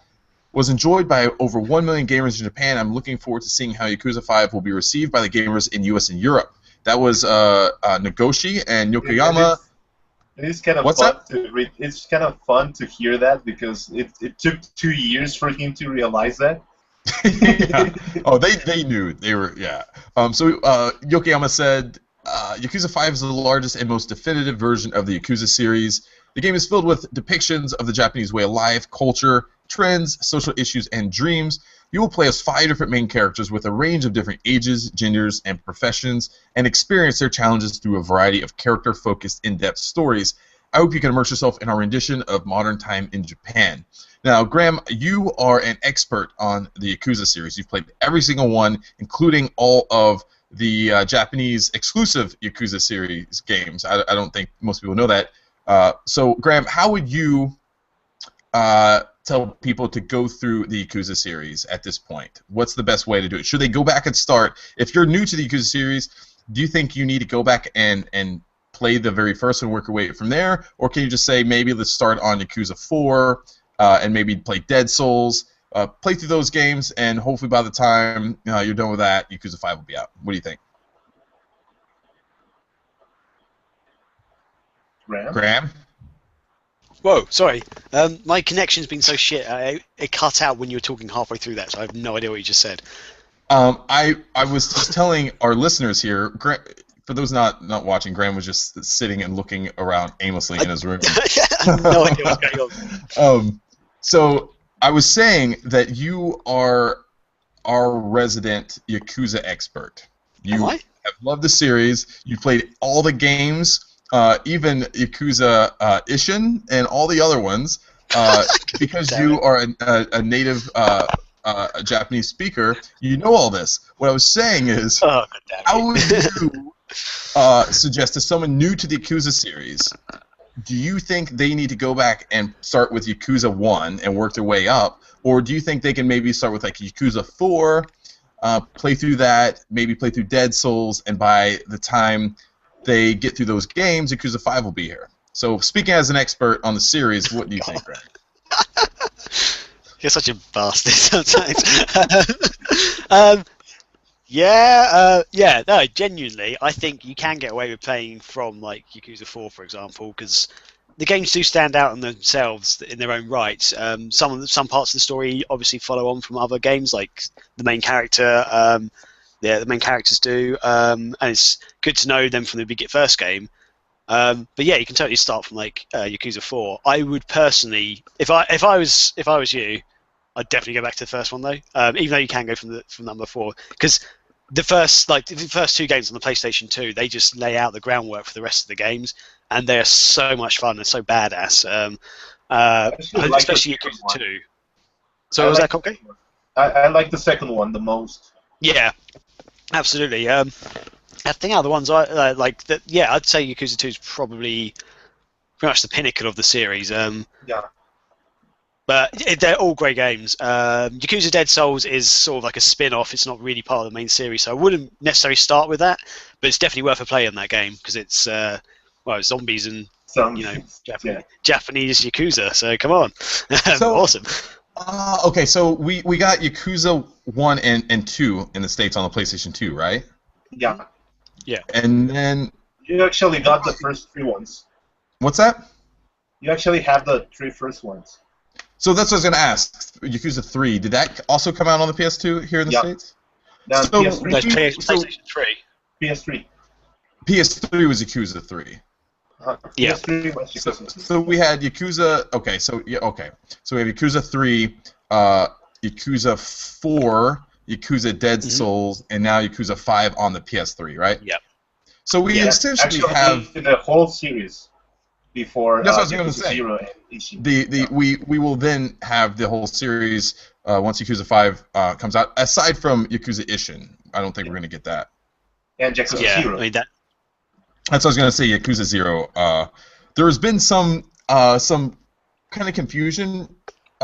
was enjoyed by over 1 million gamers in Japan. I'm looking forward to seeing how Yakuza 5 will be received by the gamers in US and Europe. That was Nagoshi and Yokoyama. It's kind of fun to read. It's kind of fun to hear that because it took 2 years for him to realize that. Yeah. Oh, they knew. They were, yeah. So Yokoyama said, Yakuza 5 is the largest and most definitive version of the Yakuza series. The game is filled with depictions of the Japanese way of life, culture, trends, social issues, and dreams. You will play as 5 different main characters with a range of different ages, genders, and professions, and experience their challenges through a variety of character-focused, in-depth stories. I hope you can immerse yourself in our rendition of modern time in Japan. Now, Graham, you are an expert on the Yakuza series. You've played every single one, including all of the Japanese exclusive Yakuza series games. I don't think most people know that. So, Graham, how would you tell people to go through the Yakuza series at this point? What's the best way to do it? Should they go back and start? If you're new to the Yakuza series, do you think you need to go back and play the very first and work your way from there? Or can you just say, maybe let's start on Yakuza 4 and maybe play Dead Souls, play through those games, and hopefully by the time you're done with that, Yakuza 5 will be out. What do you think? Graham? Whoa, sorry. My connection's been so shit. It cut out when you were talking halfway through that, so I have no idea what you just said. I was just telling our listeners here, for those not watching, Graham was just sitting and looking around aimlessly in his room. I have no idea what's going on. So I was saying that you are our resident Yakuza expert. You have loved the series. You played all the games. Even Yakuza Ishin and all the other ones, because you are a native Japanese speaker, you know all this. What I was saying is, how would you suggest to someone new to the Yakuza series, do you think they need to go back and start with Yakuza 1 and work their way up, or do you think they can maybe start with like Yakuza 4, play through that, maybe play through Dead Souls, and by the time they get through those games, Yakuza 5 will be here. So, speaking as an expert on the series, what do you think, Greg? You're such a bastard sometimes. No, genuinely, I think you can get away with playing from like Yakuza 4, for example, because the games do stand out on themselves in their own right. Some parts of the story obviously follow on from other games, like the main character. The main characters do, and it's good to know them from the first game. But yeah, you can totally start from like Yakuza 4. I would personally, if I was you, I'd definitely go back to the first one though. Even though you can go from number 4, because the first 2 games on the PlayStation 2, they just lay out the groundwork for the rest of the games, and they're so much fun and so badass. Especially Yakuza 2. So was that okay? I like the second one the most. Yeah. Absolutely. I think out of the ones I like, that, yeah, I'd say Yakuza 2 is probably much the pinnacle of the series. Yeah. But they're all great games. Yakuza Dead Souls is sort of like a spin-off. It's not really part of the main series, so I wouldn't necessarily start with that. But it's definitely worth a play in that game because it's well, zombies and Japanese Yakuza. So come on, awesome. Okay, so we got Yakuza 1 and 2 in the States on the PlayStation 2, right? Yeah. Yeah. And then you actually got the first 3 ones. What's that? You actually have the 3 first ones. So that's what I was going to ask. Yakuza 3, did that also come out on the PS2 here in the States? No, so PS3. PlayStation 3. PS3. PS3 was Yakuza 3. Yeah. PS3 was Yakuza 3. So we had Yakuza. Okay, so we have Yakuza 3, Yakuza 4, Yakuza Dead Souls, and now Yakuza 5 on the PS3, right? Yep. So we essentially have the whole series before. That's what I was going to say. Zero and Ishii. We will then have the whole series once Yakuza 5 comes out. Aside from Yakuza Ishin, I don't think we're going to get that. And Yakuza Zero. I mean that. That's what I was going to say. Yakuza 0. There has been some kind of confusion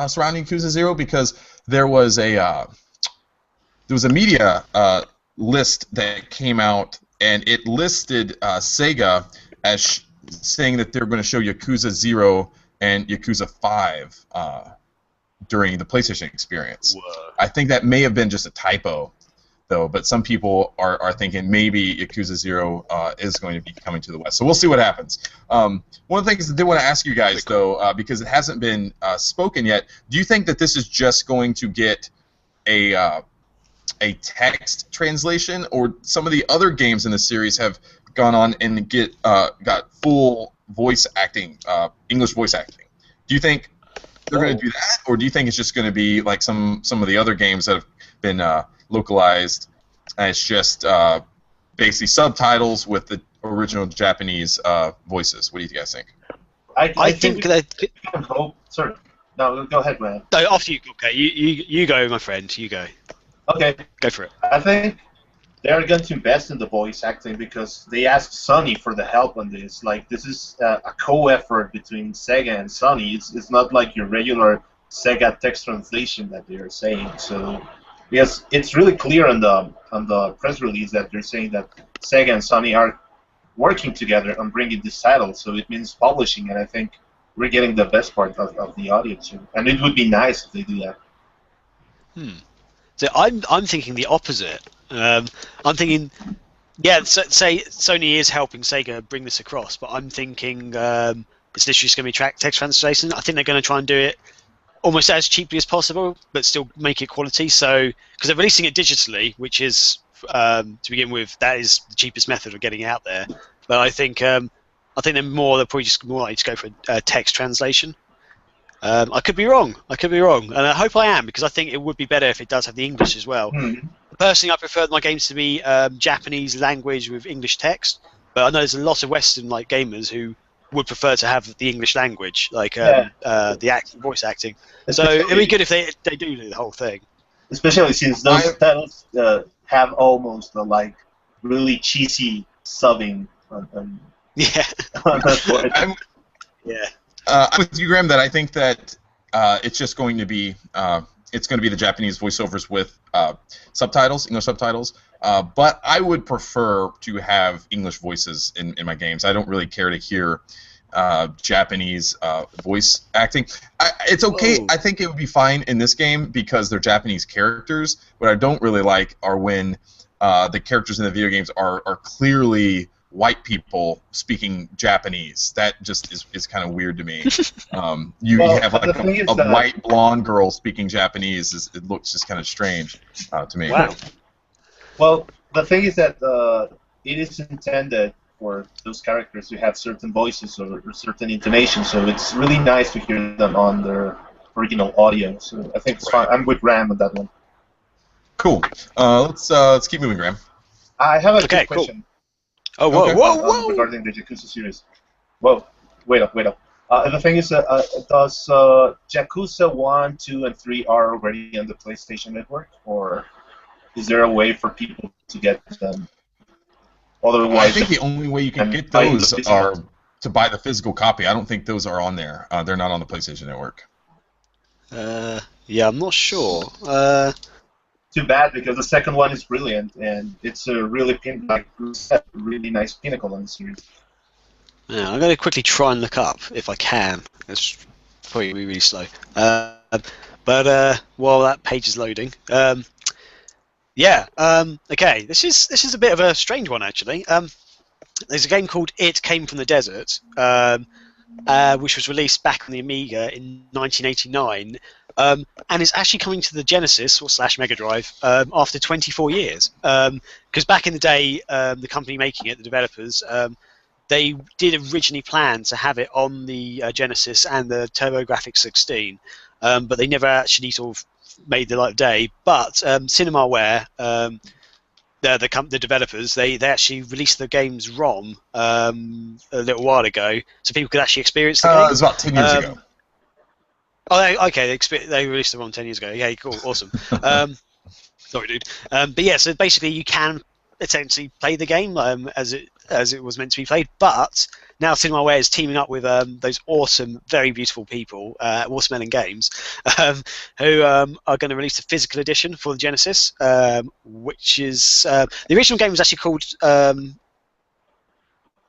surrounding Yakuza 0 because there was a media list that came out and it listed Sega as saying that they're going to show Yakuza 0 and Yakuza 5 during the PlayStation experience. Whoa. I think that may have been just a typo, though, but some people are thinking maybe Yakuza 0 is going to be coming to the West. So we'll see what happens. One of the things I did want to ask you guys, though, because it hasn't been spoken yet, do you think that this is just going to get a text translation, or some of the other games in the series have gone on and got full voice acting, English voice acting? Do you think they're going to do that, or do you think it's just going to be like some of the other games that have been localized, and it's just basically subtitles with the original Japanese voices? What do you guys think? I think that. Sorry. No, go ahead, man. No, after you. Okay, you go, my friend. You go. Okay. Go for it. I think they're going to invest in the voice acting because they asked Sony for the help on this. Like, this is a co-effort between Sega and Sony. It's not like your regular Sega text translation that they're saying. So, because it's really clear on the press release that they're saying that Sega and Sony are working together on bringing this title. So it means publishing, and I think we're getting the best part of the audience. And it would be nice if they do that. So I'm thinking the opposite. I'm thinking, say Sony is helping Sega bring this across, but I'm thinking it's literally just going to be text translation. I think they're going to try and do it almost as cheaply as possible, but still make it quality. So, because they're releasing it digitally, which is to begin with, that is the cheapest method of getting it out there. But I think they're probably just more likely to go for text translation. I could be wrong, and I hope I am, because I think it would be better if it does have the English as well. Personally, I prefer my games to be Japanese language with English text, but I know there's a lot of Western gamers who would prefer to have the English language, the voice acting. So it'd be good if they do the whole thing. Especially since those titles have almost really cheesy subbing on yeah. I'm with you, Graham, that I think that it's just going to be the Japanese voiceovers with subtitles, English subtitles. But I would prefer to have English voices in my games. I don't really care to hear Japanese voice acting. It's okay. I think it would be fine in this game because they're Japanese characters. What I don't really like are when the characters in the video games are clearly white people speaking Japanese. That just is kind of weird to me. You have a white blonde girl speaking Japanese. It looks just kind of strange to me. Wow. Well, the thing is that it is intended for those characters to have certain voices or certain intonations, so it's really nice to hear them on their original audio. So I think it's fine. I'm with Ram on that one. Cool. Let's keep moving, Graham. I have a quick question. Oh, whoa! Regarding the Yakuza series. Whoa, wait up. The thing is, does Yakuza 1, 2, and 3 are already on the PlayStation Network, or is there a way for people to get them? Otherwise, I think the only way you can get those are to buy the physical copy. I don't think those are on there. They're not on the PlayStation Network. Yeah, I'm not sure. Too bad, because the second one is brilliant, and it's a really really nice pinnacle on the series. Yeah, I'm going to quickly try and look up if I can. It's probably really slow. But while that page is loading, okay, this is a bit of a strange one actually. There's a game called It Came from the Desert, which was released back on the Amiga in 1989, and it's actually coming to the Genesis or / Mega Drive after 24 years. Because back in the day, the company making it, the developers, they did originally plan to have it on the Genesis and the TurboGrafx 16, but they never actually sort of made the light of day. But CinemaWare, the developers, they actually released the game's ROM a little while ago, so people could actually experience the game. It was about 10 years ago. Oh, okay. They released the ROM 10 years ago. Yeah, cool, awesome. Sorry, dude. But yeah, so basically you can essentially play the game as it was meant to be played, but now CinemaWare is teaming up with those awesome, very beautiful people, Watermelon Games, who are going to release a physical edition for the Genesis, which is the original game was actually called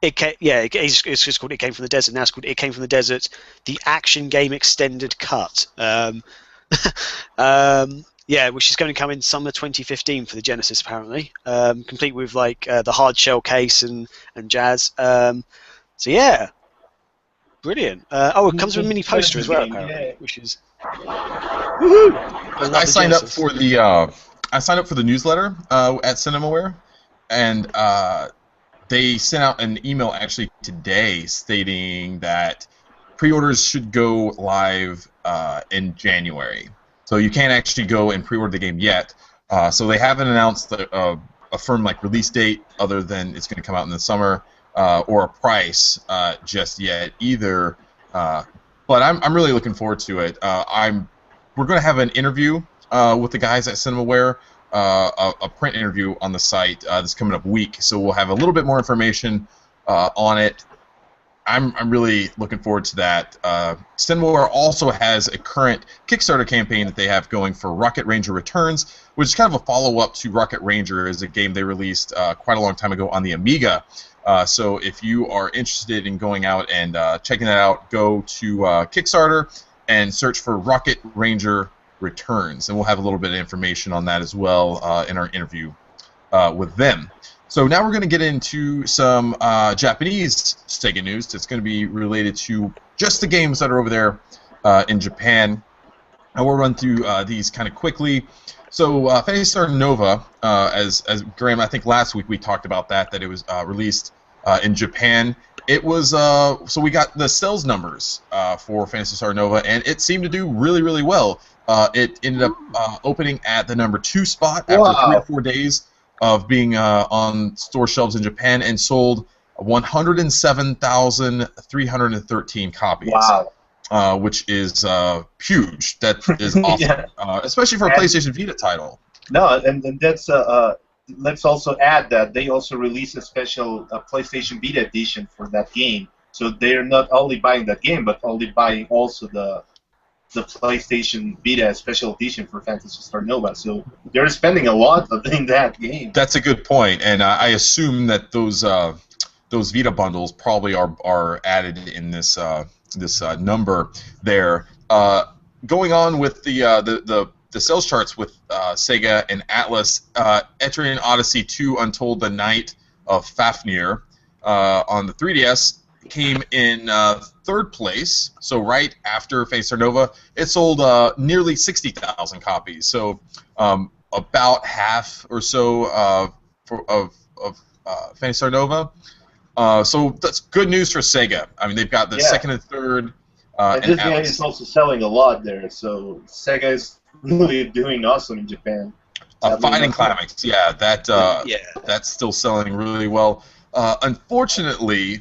it's just called It Came from the Desert. Now it's called It Came from the Desert, the Action Game Extended Cut. Which is going to come in summer 2015 for the Genesis, apparently, complete with like the hard shell case and jazz. So yeah, brilliant. It comes with a mini poster as well, apparently, which is. Woohoo! I signed up for the newsletter at CinemaWare, and they sent out an email actually today stating that pre-orders should go live in January. So you can't actually go and pre-order the game yet. So they haven't announced a firm like release date, other than it's going to come out in the summer, or a price just yet either. But I'm really looking forward to it. We're going to have an interview with the guys at CinemaWare, a print interview on the site this coming up week. So we'll have a little bit more information on it. I'm really looking forward to that. CinemaWare also has a current Kickstarter campaign that they have going for Rocket Ranger Returns, which is kind of a follow-up to Rocket Ranger, is a game they released quite a long time ago on the Amiga. So if you are interested in going out and checking that out, go to Kickstarter and search for Rocket Ranger Returns, and we'll have a little bit of information on that as well in our interview with them. So now we're going to get into some Japanese Sega news that's going to be related to just the games that are over there in Japan. And we'll run through these kind of quickly. So Phantasy Star Nova, as Graham, I think last week we talked about that it was released in Japan. It was so we got the sales numbers for Phantasy Star Nova, and it seemed to do really, really well. It ended up opening at the number 2 spot after 3 or 4 days of being on store shelves in Japan, and sold 107,313 copies. Wow. Which is huge. That is awesome, yeah. Especially for a PlayStation Vita title. No, and that's let's also add that they also released a special PlayStation Vita edition for that game. So they're not only buying that game, but only buying also the PlayStation Vita special edition for Phantasy Star Nova. So they're spending a lot in that game. That's a good point, and I assume that those Vita bundles probably are added in this number there. Going on with the sales charts with Sega and Atlas, Etrian Odyssey 2: Untold: The Night of Fafnir on the 3DS came in 3rd place, so right after Phantasy Star Nova. It sold nearly 60,000 copies, so about half or so of Phantasy Star Nova. So that's good news for Sega. I mean, they've got the 2nd and 3rd. And this game is also selling a lot there, so Sega is really doing awesome in Japan. Fighting Climax, yeah, that's still selling really well. Unfortunately,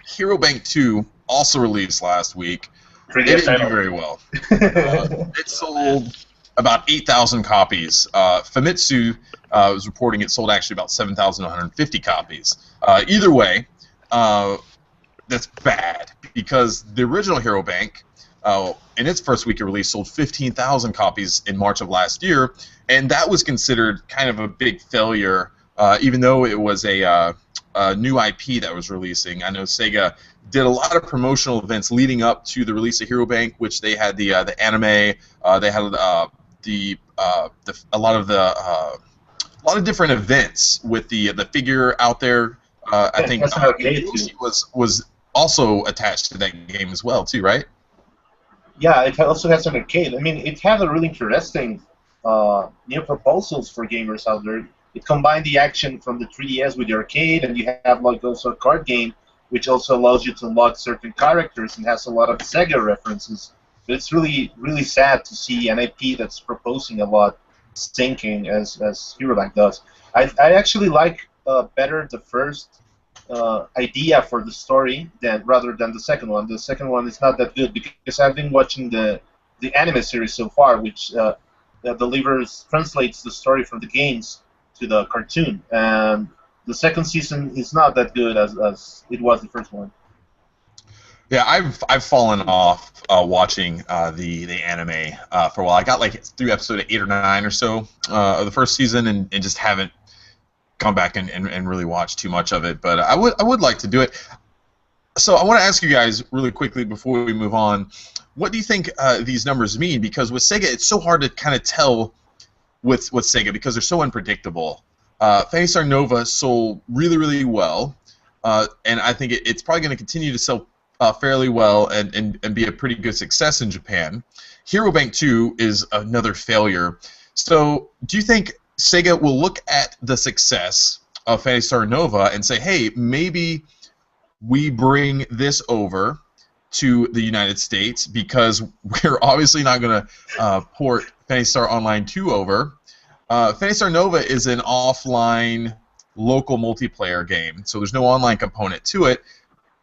Hero Bank 2 also released last week. It didn't do very well. It sold about 8,000 copies. Famitsu was reporting it sold actually about 7,150 copies. Either way, that's bad because the original Hero Bank, in its first week of release, sold 15,000 copies in March of last year, and that was considered kind of a big failure, even though it was a new IP that was releasing. I know Sega did a lot of promotional events leading up to the release of Hero Bank, which they had the anime, they had a lot of different events with the figure out there. I think Yoshi was also attached to that game as well, too, right? Yeah, it also has an arcade. I mean, it had a really interesting new proposals for gamers out there. It combined the action from the 3DS with the arcade, and you have like also a card game, which also allows you to unlock certain characters and has a lot of Sega references. But it's really, really sad to see an IP that's proposing a lot sinking as Hero Bank does. I actually like better the first idea for the story rather than the second one. The second one is not that good because I've been watching the anime series so far, which translates the story from the games to the cartoon, and the second season is not that good as it was the first one. Yeah, I've fallen off watching the anime for a while. I got like through episode 8 or 9 or so of the first season, and just haven't gone back and really watched too much of it. But I would like to do it. So I want to ask you guys really quickly before we move on, what do you think these numbers mean? Because with Sega, it's so hard to kind of tell with Sega because they're so unpredictable. Phantasy Star Nova sold really, really well, and I think it's probably going to continue to sell fairly well and be a pretty good success in Japan. Hero Bank 2 is another failure. So do you think Sega will look at the success of Phantasy Star Nova and say, hey, maybe we bring this over to the United States because we're obviously not going to port Phantasy Star Online 2 over. Phantasy Star Nova is an offline local multiplayer game, so there's no online component to it.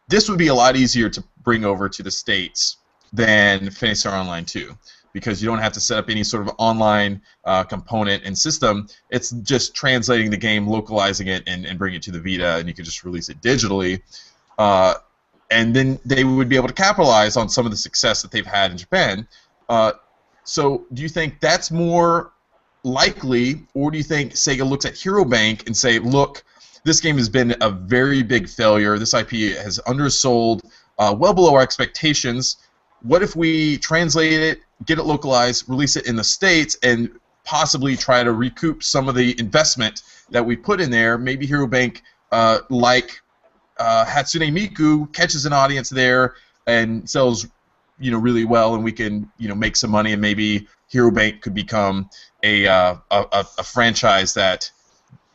This would be a lot easier to bring over to the States than Phantasy Star Online 2 because you don't have to set up any sort of online component and system. It's just translating the game, localizing it, and bring it to the Vita, and you can just release it digitally. And then they would be able to capitalize on some of the success that they've had in Japan. So do you think that's more likely, or do you think Sega looks at Hero Bank and say, look, this game has been a very big failure. This IP has undersold well below our expectations. What if we translate it, get it localized, release it in the States, and possibly try to recoup some of the investment that we put in there? Maybe Hero Bank, like Hatsune Miku, catches an audience there and sells, really well, and we can, make some money, and maybe Hero Bank could become a franchise that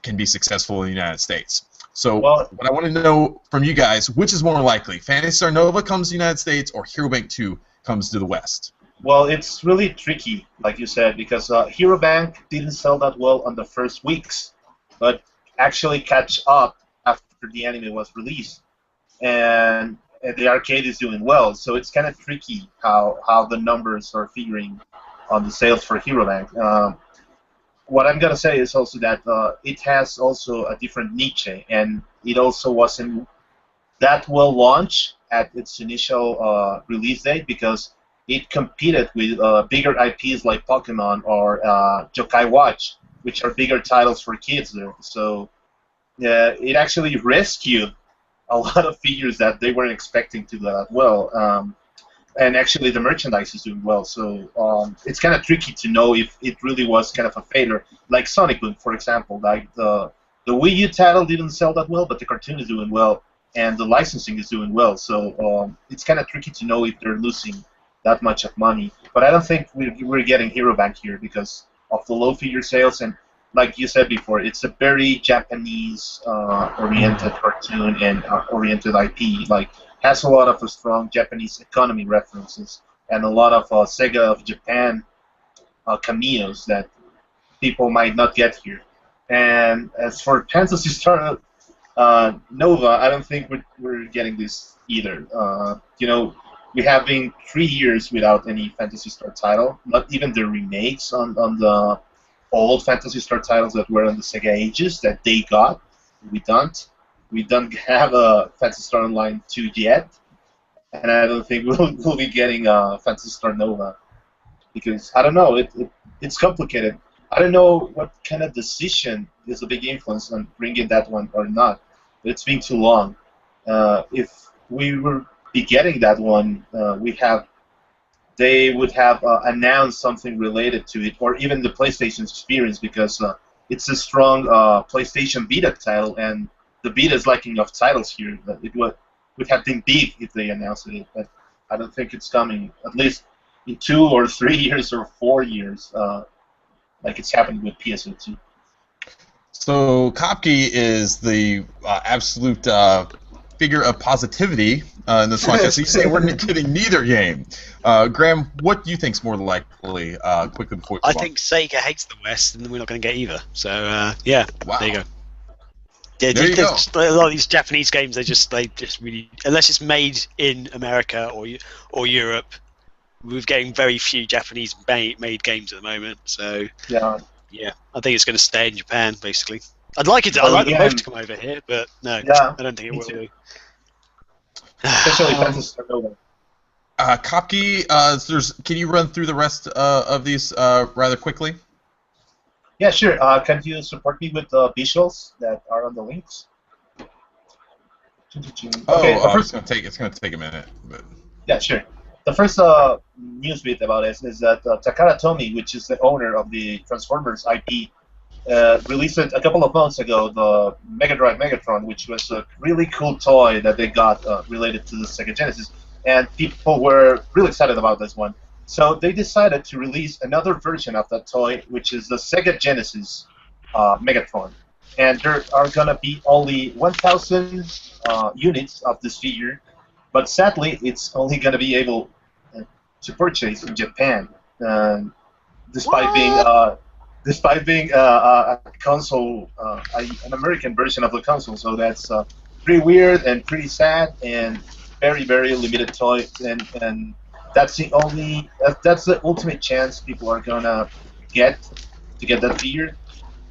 can be successful in the United States. So what I want to know from you guys, which is more likely, Phantasy Star Nova comes to the United States or Hero Bank 2 comes to the West? Well, it's really tricky, like you said, because Hero Bank didn't sell that well on the first weeks, but actually catch up after the anime was released. And the arcade is doing well, so it's kind of tricky how the numbers are figuring on the sales for Hero Bank. What I'm going to say is also that it has also a different niche, and it also wasn't that well launched at its initial release date because it competed with bigger IPs like Pokemon or Yokai Watch, which are bigger titles for kids there. So it actually rescued a lot of figures that they weren't expecting to do that well. And actually the merchandise is doing well, so it's kind of tricky to know if it really was kind of a failure. Like Sonic Boom, for example, like the Wii U title didn't sell that well, but the cartoon is doing well, and the licensing is doing well, so it's kind of tricky to know if they're losing that much of money. But I don't think we're getting Hero Bank here because of the low figure sales, and like you said before, it's a very Japanese oriented cartoon and oriented IP. Like, has a lot of strong Japanese economy references and a lot of Sega of Japan cameos that people might not get here. And as for Phantasy Star Nova, I don't think we're getting this either. We have been 3 years without any Phantasy Star title, not even the remakes on the old Phantasy Star titles that were on the Sega Ages that they got. We don't. we don't have a Phantasy Star Online 2 yet, and I don't think we'll be getting Phantasy Star Nova because I don't know. It's complicated. I don't know what kind of decision is a big influence on bringing that one or not. It's been too long. If we were be getting that one, they would have announced something related to it, or even the PlayStation experience, because it's a strong PlayStation Vita title, and the Vita is lacking of titles here. But it would have been big if they announced it, but I don't think it's coming, at least in 2 or 3 years or 4 years, like it's happened with PSO2. So Kopke is the absolute figure of positivity in this podcast. You say we're getting neither game. Graham, what do you think's more likely? Quickly before I think Sega hates the West, and we're not going to get either. So yeah, wow. There you go. Yeah, there you go. A lot of these Japanese games, they just really, unless it's made in America or Europe, we're getting very few Japanese made games at the moment. So yeah, I think it's going to stay in Japan basically. I'd like it. I'd like them both to come over here, but no, I don't think it will do. Especially Phantasy Star Nova. Kopke, can you run through the rest of these rather quickly? Yeah, sure. Can you support me with the visuals that are on the links? Okay, it's gonna take a minute. But... Yeah, sure. The first news bit about this is that Takara Tomy, which is the owner of the Transformers IP, released it a couple of months ago, the Mega Drive Megatron, which was a really cool toy that they got related to the Sega Genesis, and people were really excited about this one. So they decided to release another version of that toy, which is the Sega Genesis Megatron. And there are going to be only 1,000 units of this figure, but sadly, it's only going to be able to purchase in Japan, despite being a console, an American version of the console. So that's pretty weird and pretty sad, and very, very limited toy. And that's the ultimate chance people are gonna get to get that figure,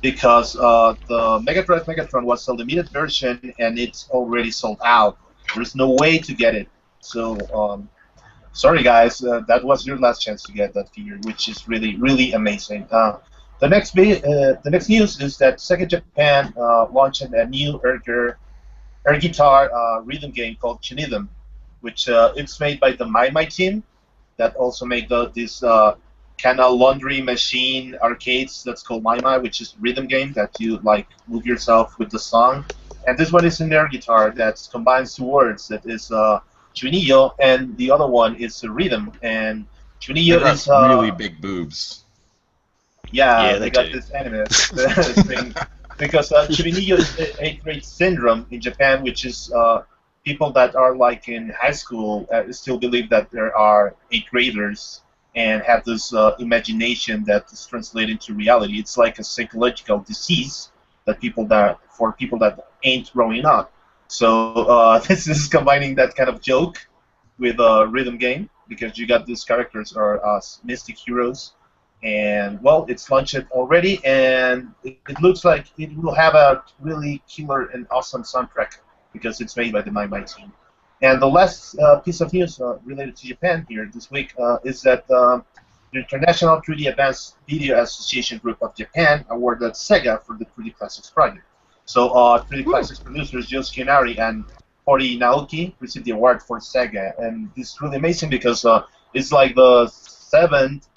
because the Mega Drive Megatron was a limited version and it's already sold out. There's no way to get it. So sorry guys, that was your last chance to get that figure, which is really, really amazing. The next news is that Sega Japan launched a new air guitar rhythm game called Chunidum, which it's made by the My team, that also made this kind of laundry machine arcades that's called My, which is a rhythm game that you like move yourself with the song. And this one is an air guitar that combines two words, that is Chuniyo, and the other one is a rhythm. And Chuniyo is really big boobs. Yeah, they got this anime thing, because Chuniyo is eighth grade syndrome in Japan, which is people that are like in high school still believe that there are 8th graders and have this imagination that is translated into reality. It's like a psychological disease that people that ain't growing up. So this is combining that kind of joke with a rhythm game, because you got these characters are mystic heroes, and well, it's launched already, and it looks like it will have a really killer and awesome soundtrack, because it's made by the My team. And the last piece of news related to Japan here this week is that the International 3D Advanced Video Association Group of Japan awarded Sega for the 3D Classics project. So 3D Classics producers Yosuke Inari and Hori Naoki received the award for Sega. And this is really amazing because it's like the 7th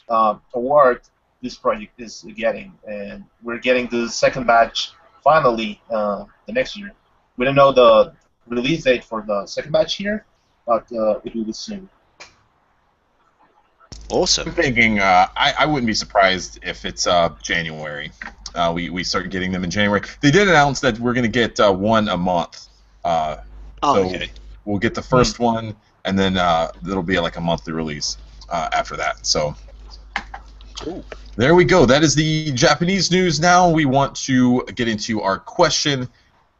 award this project is getting. And we're getting the second batch finally the next year. We don't know the release date for the second batch here, but it will be soon. Awesome. I'm thinking I wouldn't be surprised if it's January. We start getting them in January. They did announce that we're going to get one a month. So okay. We'll get the first one, and then it'll be like a monthly release after that. So cool. There we go. That is the Japanese news. Now we want to get into our question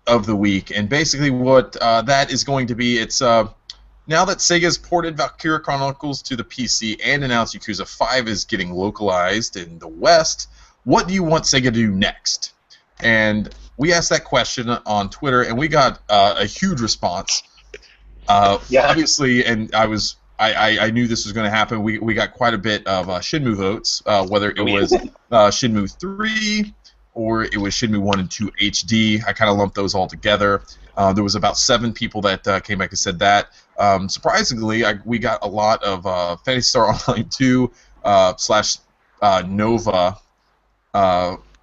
of the week, and basically what that is going to be, it's now that Sega's ported Valkyria Chronicles to the PC and announced Yakuza 5 is getting localized in the West, what do you want Sega to do next? And we asked that question on Twitter, and we got a huge response. Yeah. Obviously, and I knew this was going to happen. We got quite a bit of Shenmue votes, whether it was Shenmue 3 or it was Shenmue 1 and 2 HD. I kind of lumped those all together. There was about 7 people that came back and said that. Surprisingly, we got a lot of Phantasy Star Online 2 / Nova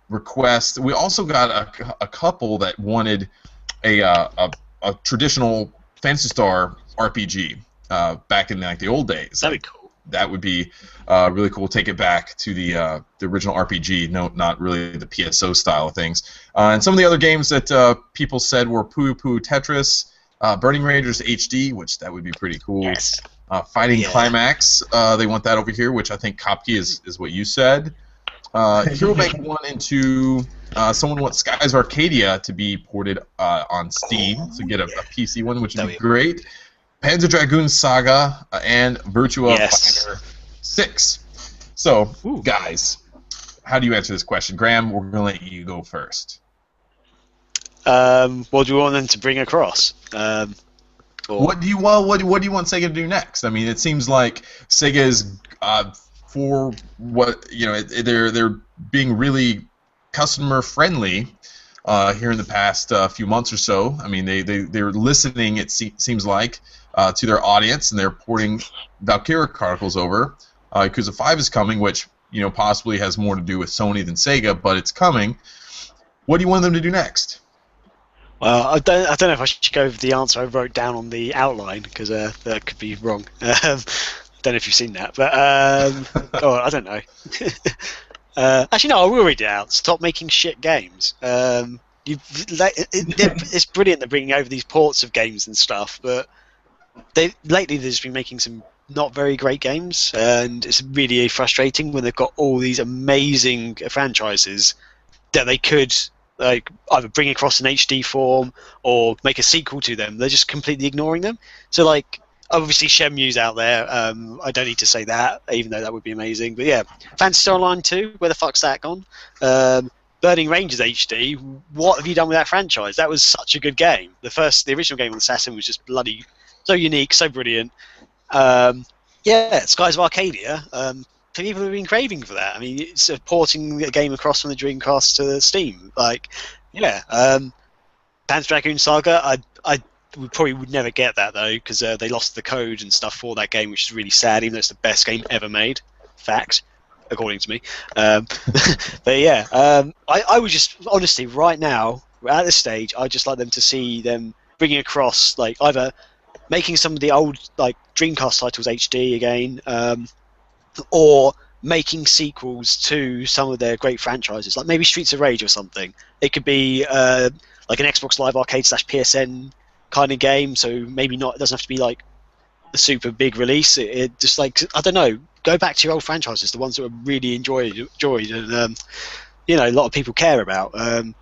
requests. We also got a couple that wanted a traditional Phantasy Star RPG back in like the old days. That'd be cool. That would be really cool. Take it back to the original RPG, no, not really the PSO style of things. And some of the other games that people said were Puyo Puyo Tetris, Burning Rangers HD, which that would be pretty cool. Yes. Fighting Climax, they want that over here, which I think Kopke is what you said. Hero Bank 1 and 2, someone wants Skies Arcadia to be ported on Steam, to get a PC one, which would be great. Panzer Dragoon Saga and Virtua Fighter 6. So, guys, how do you answer this question? Graham, we're going to let you go first. What do we want them to bring across? What do you want Sega to do next? I mean, it seems like Sega is for what they're being really customer friendly here in the past few months or so. I mean, they're listening. It seems like to their audience, and they're porting Valkyria Chronicles over. Yakuza 5 is coming, which possibly has more to do with Sony than Sega, but it's coming. What do you want them to do next? Well, I don't know if I should go with the answer I wrote down on the outline, because that could be wrong. Don't know if you've seen that, but I don't know. Actually, no, I will read it out. Stop making shit games. It's brilliant they're bringing over these ports of games and stuff, but lately they've just been making some not very great games, and it's really frustrating when they've got all these amazing franchises that they could either bring across an HD form or make a sequel to them. They're just completely ignoring them. So obviously Shenmue's out there. I don't need to say that, even though that would be amazing. But yeah, Phantasy Star Online 2, where the fuck's that gone? Burning Rangers HD, what have you done with that franchise? That was such a good game. The original game on Assassin was just bloody so unique, so brilliant. Skies of Arcadia. People have been craving for that. I mean, it's porting a game across from the Dreamcast to Steam. Panzer Dragoon Saga. We probably would never get that though, because they lost the code and stuff for that game, which is really sad. Even though it's the best game ever made, fact, according to me. But yeah, I would just honestly right now at this stage, I'd just like them to see them bringing across either making some of the old Dreamcast titles HD again, or making sequels to some of their great franchises, like maybe Streets of Rage or something. It could be like an Xbox Live Arcade / PSN kind of game, so maybe not. It doesn't have to be like a super big release. It just I don't know. Go back to your old franchises, the ones that were really enjoyed, and a lot of people care about, and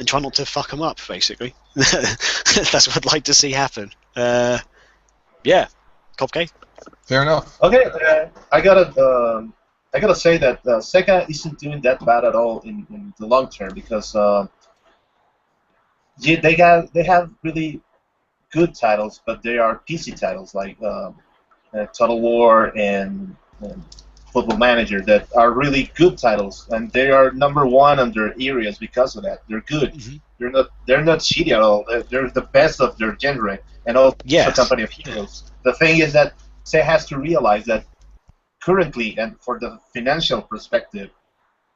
try not to fuck them up. Basically, that's what I'd like to see happen. Copcake. Fair enough. Okay, I gotta say that Sega isn't doing that bad at all in the long term, because they have really good titles, but they are PC titles like Total War and Football Manager that are really good titles, and they are #1 on their areas because of that. They're good. Mm-hmm. They're not shitty at all. They're the best of their genre, and also a company of heroes. The thing is that Sega has to realize that currently, and for the financial perspective,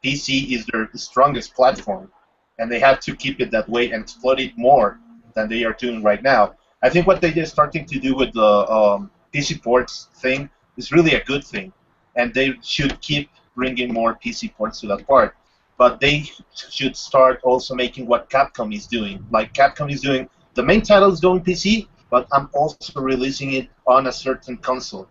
PC is their strongest platform, and they have to keep it that way and exploit it more than they are doing right now. I think what they are starting to do with the PC ports thing is really a good thing, and they should keep bringing more PC ports to that part. But they should start also making what Capcom is doing. Like Capcom is doing, the main title is going PC, but I'm also releasing it on a certain console.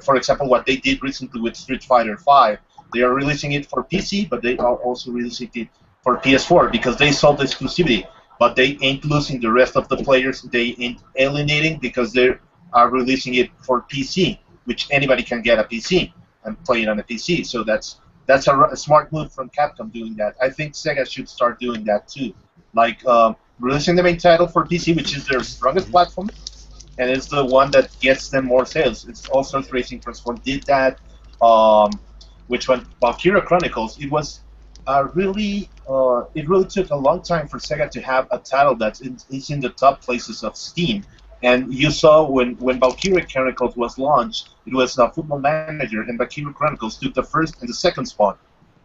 For example, what they did recently with Street Fighter 5, they are releasing it for PC, but they are also releasing it for PS4 because they sold exclusivity. But they ain't losing the rest of the players. They ain't alienating because they are releasing it for PC, which anybody can get a PC and play it on a PC. So that's a smart move from Capcom doing that. I think Sega should start doing that too. like releasing the main title for PC, which is their strongest platform, and it's the one that gets them more sales. It's All Stars Racing Transform did that. Which one? Valkyria Chronicles. It really took a long time for Sega to have a title that's is in the top places of Steam. And you saw when Valkyria Chronicles was launched, it was a Football Manager, and Valkyria Chronicles took the first and the second spot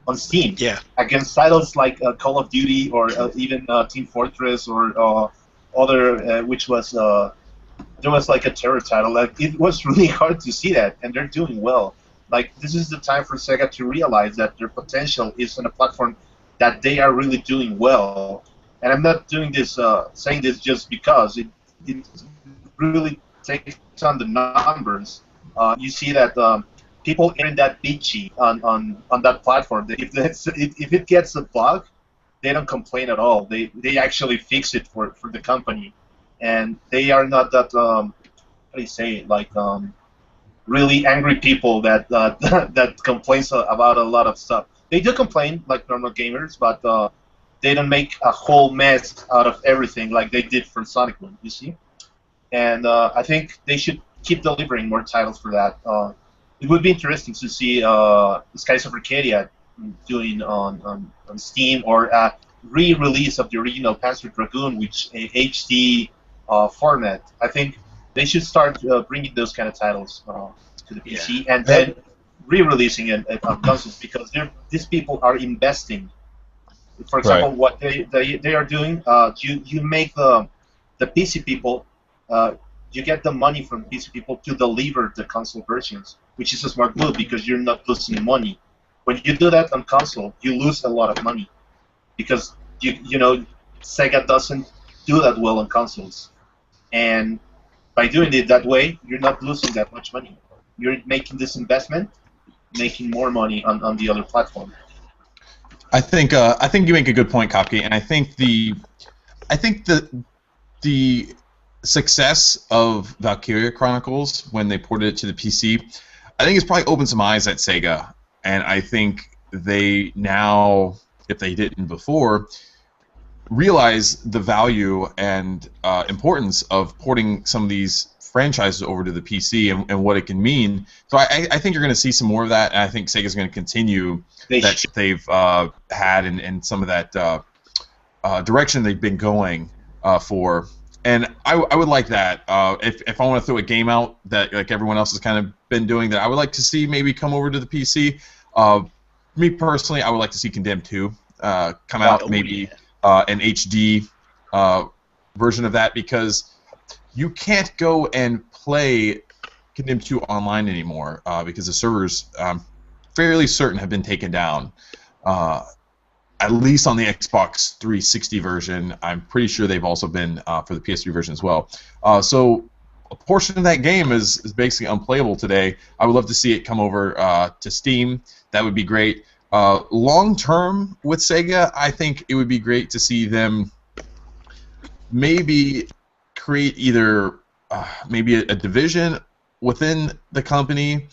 on Steam against titles like Call of Duty or even Team Fortress or other, which was there was like a terror title. Like it was really hard to see that, and they're doing well. Like this is the time for Sega to realize that their potential is on a platform that they are really doing well. And I'm not doing this, saying this just because it really takes on the numbers. You see that people aren't that bitchy on that platform. If it gets a bug, they don't complain at all. They actually fix it for the company, and they are not that how do you say it, like really angry people that that complains about a lot of stuff. They do complain like normal gamers, but they don't make a whole mess out of everything like they did for Sonic Boom. You see, and I think they should keep delivering more titles for that. It would be interesting to see Skies of Arcadia doing on Steam, or a re-release of the original Panzer Dragoon, which a HD format. I think they should start bringing those kind of titles to the PC and then re-releasing it on consoles, because these people are investing. For example, what they are doing, you make the PC people, you get the money from PC people to deliver the console versions, which is a smart move because you're not losing money. When you do that on console, you lose a lot of money because you know Sega doesn't do that well on consoles, and by doing it that way, you're not losing that much money. You're making this investment, making more money on the other platform. I think you make a good point, Kopke, and I think the success of Valkyria Chronicles when they ported it to the PC, I think it's probably opened some eyes at Sega, and I think they now, if they didn't before, realize the value and importance of porting some of these franchises over to the PC and what it can mean. So I think you're going to see some more of that, and I think Sega's going to continue that they've had and some of that direction they've been going for. And I would like that. If I want to throw a game out that like everyone else has kind of been doing, that I would like to see maybe come over to the PC. Me personally, I would like to see Condemned 2 come out, maybe an HD version of that, because you can't go and play Condemned 2 online anymore because the servers, fairly certain, have been taken down. At least on the Xbox 360 version. I'm pretty sure they've also been for the PS3 version as well. So a portion of that game is basically unplayable today. I would love to see it come over to Steam. That would be great. Long term with Sega, I think it would be great to see them maybe create either maybe a division within the company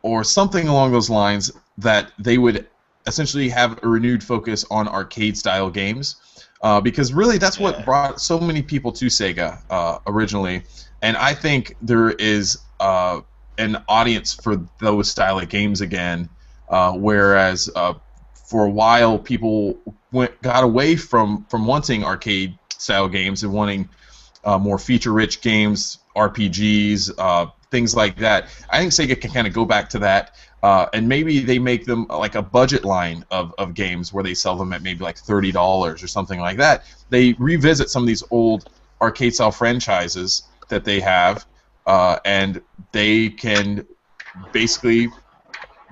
or something along those lines, that they would essentially have a renewed focus on arcade-style games, because really that's what brought so many people to Sega originally, and I think there is an audience for those style of games again, whereas for a while people got away from wanting arcade-style games and wanting more feature-rich games, RPGs, things like that. I think Sega can kind of go back to that, and maybe they make them like a budget line of games where they sell them at maybe like $30 or something like that. They revisit some of these old arcade-style franchises that they have, and they can basically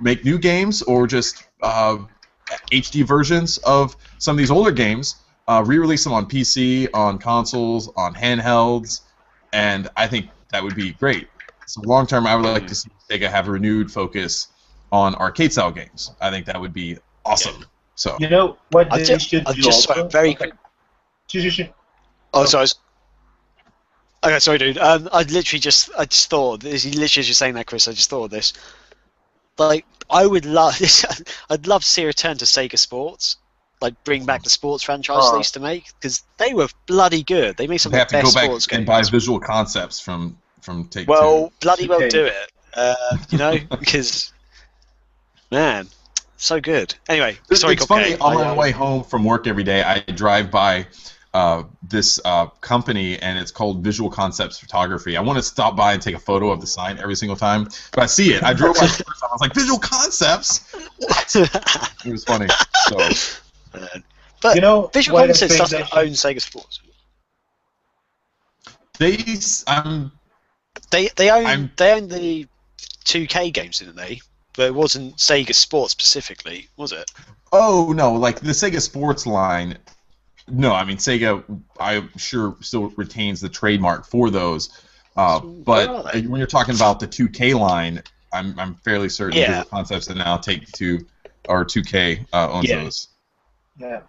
make new games or just HD versions of some of these older games, re-release them on PC, on consoles, on handhelds, and I think that would be great. So long term, I would like to see Sega have a renewed focus on arcade-style games. I think that would be awesome. Yeah. So you know what they should do just also? very quick. Oh, sorry. Okay, sorry, dude. I just thought this. Literally, as you're saying that, Chris, I just thought of this. Like, I would love this. I'd love to see a return to Sega Sports, like bring back the sports franchise they used to make, because they were bloody good. They made some They of have the to go best back sports and games. buy Visual Concepts from Take Well, Two. bloody well 2K. do it, you know, because man, so good. Anyway, sorry, It's funny. Cupcake. On my way home from work every day, I drive by this company, and it's called Visual Concepts Photography. I want to stop by and take a photo of the sign every single time, but I see it. I drove by the first time. I was like, Visual Concepts? What? It was funny. So, But You know, Visual what I Concepts think doesn't they should- own Sega Sports. They own the 2K games, didn't they? But it wasn't Sega Sports specifically, was it? oh no, like the Sega Sports line. No, I mean Sega. I'm sure still retains the trademark for those. where But are they? when you're talking about the 2K line, I'm fairly certain Yeah. Visual Concepts and now Take Two or 2K owns Yeah. those. Yeah.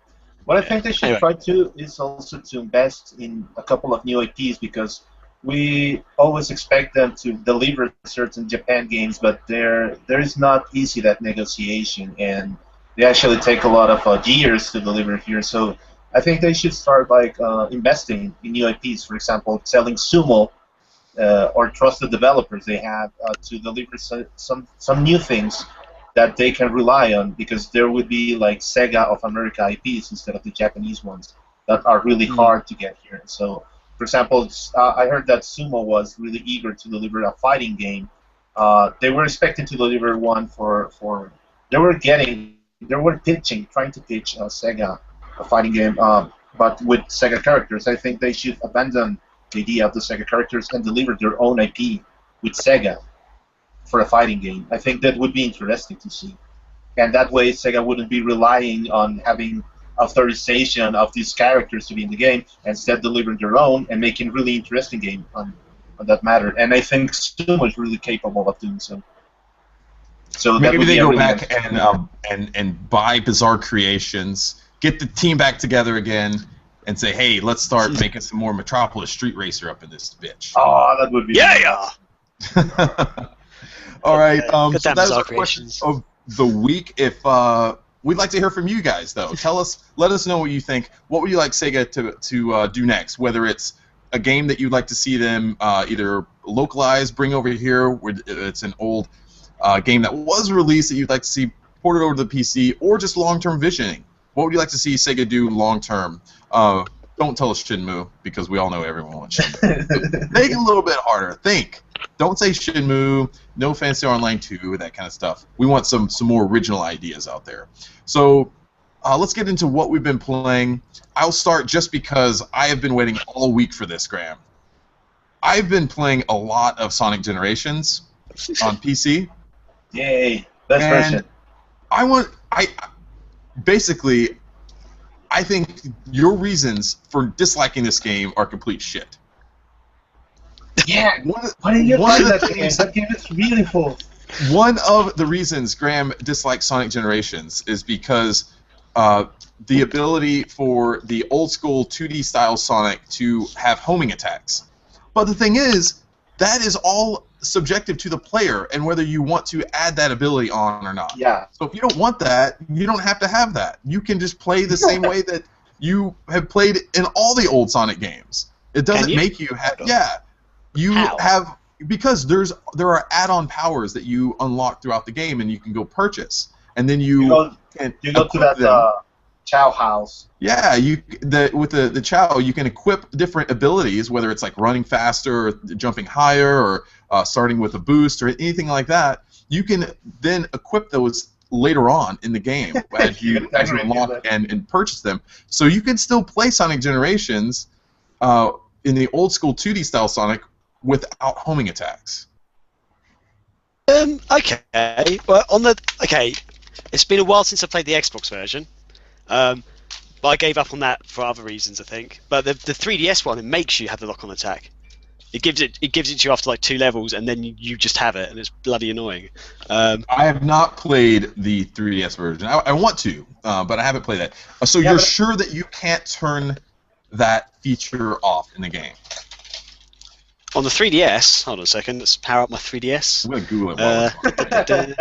What I think they should Anyway. try to is also to invest in a couple of new IPs, because we always expect them to deliver certain Japan games, but there is not easy that negotiation, and they actually take a lot of years to deliver here. So I think they should start investing in new IPs. For example, selling Sumo or trusted developers they have to deliver some new things that they can rely on, because there would be like Sega of America IPs instead of the Japanese ones that are really hard to get here. So, for example, I heard that Sumo was really eager to deliver a fighting game. They were expecting to deliver one for they were trying to pitch Sega a fighting game, but with Sega characters. I think they should abandon the idea of the Sega characters and deliver their own IP with Sega for a fighting game. I think that would be interesting to see. And that way Sega wouldn't be relying on having authorization of these characters to be in the game, and instead delivering their own and making really interesting game on that matter. And I think Sumo is really capable of doing so. So that Maybe would they be a go really back and buy Bizarre Creations, get the team back together again, and say, hey, let's start making some more Metropolis Street Racer up in this bitch. Oh, that would be Yeah. All right. Good So damn that is Bizarre our question Creations. of the week. If we'd like to hear from you guys, though, let us know what you think. What would you like Sega to do next? Whether it's a game that you'd like to see them either localize, bring over here, where it's an old game that was released that you'd like to see ported over to the PC, or just long-term visioning. What would you like to see Sega do long-term? Don't tell us Shenmue, because we all know everyone wants Shenmue. Make it a little bit harder. Think. Don't say Shenmue, no Fantasy Online 2, that kind of stuff. We want some more original ideas out there. So let's get into what we've been playing. I'll start just because I have been waiting all week for this, Graham. I've been playing a lot of Sonic Generations on PC. Yay, best version. I think your reasons for disliking this game are complete shit. Yeah, One why did you one play of that the game? things- That game is really full. One of the reasons Graham dislikes Sonic Generations is because the ability for the old school 2D style Sonic to have homing attacks. But the thing is, that is all subjective to the player and whether you want to add that ability on or not. Yeah. So if you don't want that, you don't have to have that. You can just play the same way that you have played in all the old Sonic games. It doesn't make you have. Yeah. You have, because there are add-on powers that you unlock throughout the game and you can go purchase, and then you go to that Chow house. Yeah, with the Chow you can equip different abilities, whether it's like running faster, or jumping higher, or starting with a boost or anything like that. You can then equip those later on in the game as you unlock and purchase them. So you can still play Sonic Generations in the old school 2D style Sonic without homing attacks. Okay. Well, it's been a while since I played the Xbox version, but I gave up on that for other reasons, I think. But the 3DS one, it makes you have the lock-on attack. It gives it to you after like 2 levels, and then you just have it, and it's bloody annoying. I have not played the 3DS version. I want to, but I haven't played that. So you're sure that you can't turn that feature off in the game? On the 3DS, hold on a second, let's power up my 3DS. I'm going to Google it while we're talking.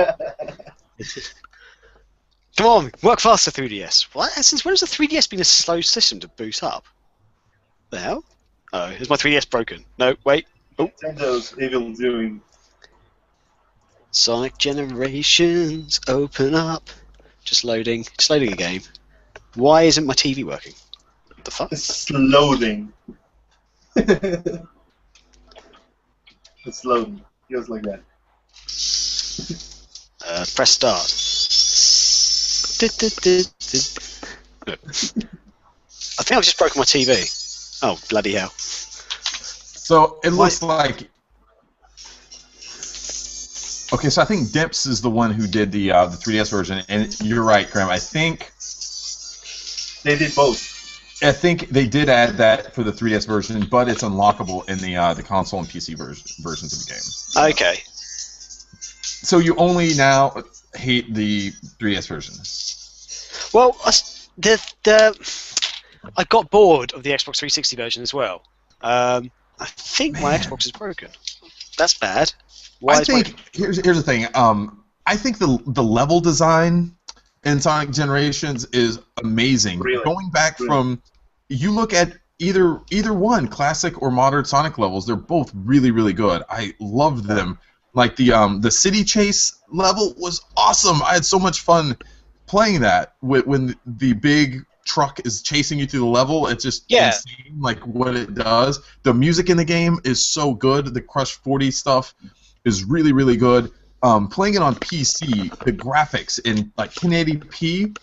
Come on, work faster, 3DS. What? Since when has the 3DS been a slow system to boot up? The hell? Oh, is my 3DS broken? No, wait. Oh. Nintendo's evil doing. Sonic Generations, open up. Just loading a game. Why isn't my TV working? What the fuck? It's loading. It's loading. Feels like that. Press start. I think I've just broken my TV. Oh, bloody hell. So it looks like... Okay, so I think Dips is the one who did the 3DS version, and you're right, Graham. I think they did both. I think they did add that for the 3DS version, but it's unlockable in the console and PC versions of the game. Okay. So you only now hate the 3DS version? Well, I got bored of the Xbox 360 version as well. I think my Xbox is broken. That's bad. Here's the thing. I think the level design in Sonic Generations is amazing. Really? Going back from, you look at either one, classic or modern Sonic levels, they're both really, really good. I loved them. Like the city chase level was awesome. I had so much fun playing that when the big truck is chasing you through the level. It's just insane, like what it does. The music in the game is so good. The Crush 40 stuff is really, really good. Playing it on PC, the graphics in like 1080p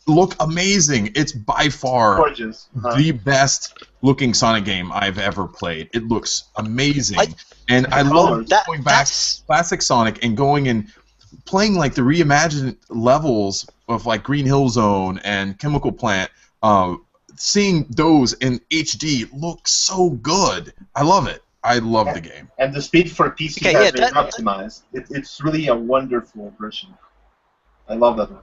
look amazing. It's by far gorgeous. The best looking Sonic game I've ever played. It looks amazing. And I love going back to classic Sonic and going and playing like the reimagined levels of like Green Hill Zone and Chemical Plant. Seeing those in HD look so good. I love it. I love the game. And the speed for PC has been optimized. It's really a wonderful version. I love that one.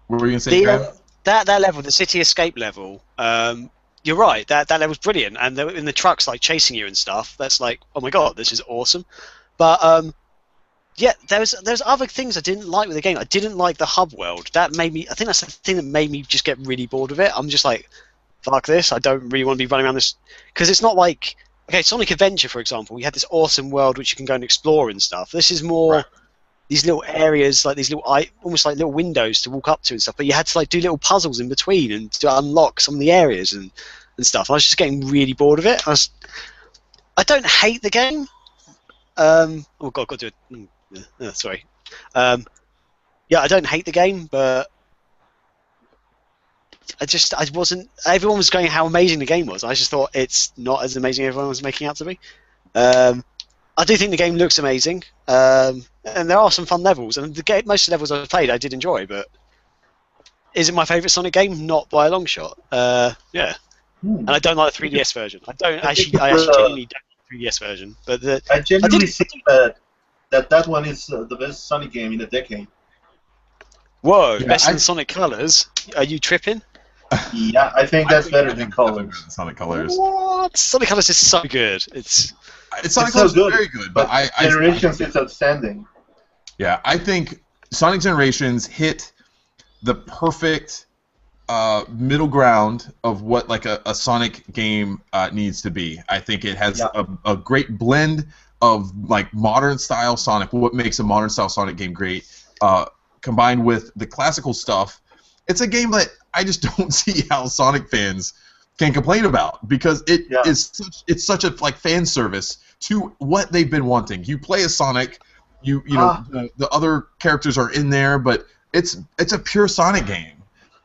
What were you going to say, Graham? That level, the city escape level, you're right, that level's brilliant. And in the trucks like chasing you and stuff, that's like, oh my god, this is awesome. But yeah, there's other things I didn't like with the game. I didn't like the hub world. That made me, I think that's the thing that made me just get really bored of it. I'm just like, fuck this, I don't really want to be running around this. Because it's not like, okay, Sonic Adventure, for example, we had this awesome world which you can go and explore and stuff. This is more these little areas, like these little, almost like little windows to walk up to and stuff. But you had to like do little puzzles in between and to unlock some of the areas and stuff. I was just getting really bored of it. I don't hate the game. Oh god, got to do it. Sorry. Yeah, I don't hate the game, but I wasn't. Everyone was going how amazing the game was. I just thought it's not as amazing as everyone was making out to be. I do think the game looks amazing, and there are some fun levels. And most of the levels I've played, I did enjoy. But is it my favourite Sonic game? Not by a long shot. Yeah, and I don't like the 3DS version. I actually genuinely don't like the 3DS version. But I genuinely think that one is the best Sonic game in a decade. Whoa, yeah, best in Sonic Colors? Are you tripping? Yeah, I think that's better than Colors. Sonic Colors. What? Sonic Colors is so good. Sonic Colors is very good, but Generations is outstanding. Yeah, I think Sonic Generations hit the perfect middle ground of what like a Sonic game needs to be. I think it has a great blend of like modern style Sonic, what makes a modern style Sonic game great, combined with the classical stuff. It's a game that I just don't see how Sonic fans can complain about, because it's such a like fan service to what they've been wanting. You play as Sonic, you know the other characters are in there, but it's a pure Sonic game.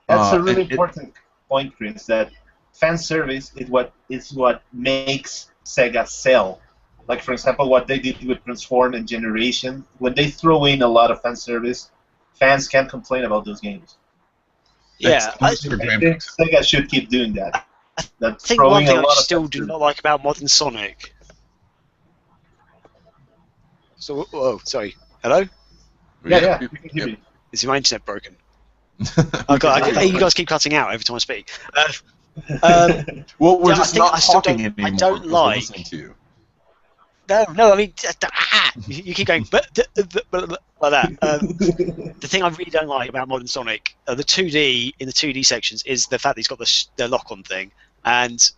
That's a really important point, Chris. That fan service is what makes Sega sell. Like for example, what they did with Transform and Generation, when they throw in a lot of fan service, fans can't complain about those games. Yeah, I think Sega should keep doing that. I think one thing I still do not like about modern Sonic. So, oh, sorry. Hello? Yeah. You can hear me. Is my internet broken? Oh god, you guys keep cutting out every time I speak. Well, we're just not talking anymore. I don't like. To you. No. I mean, you keep going, but like that. The thing I really don't like about Modern Sonic, the 2D in the 2D sections, is the fact that he's got the lock-on thing, and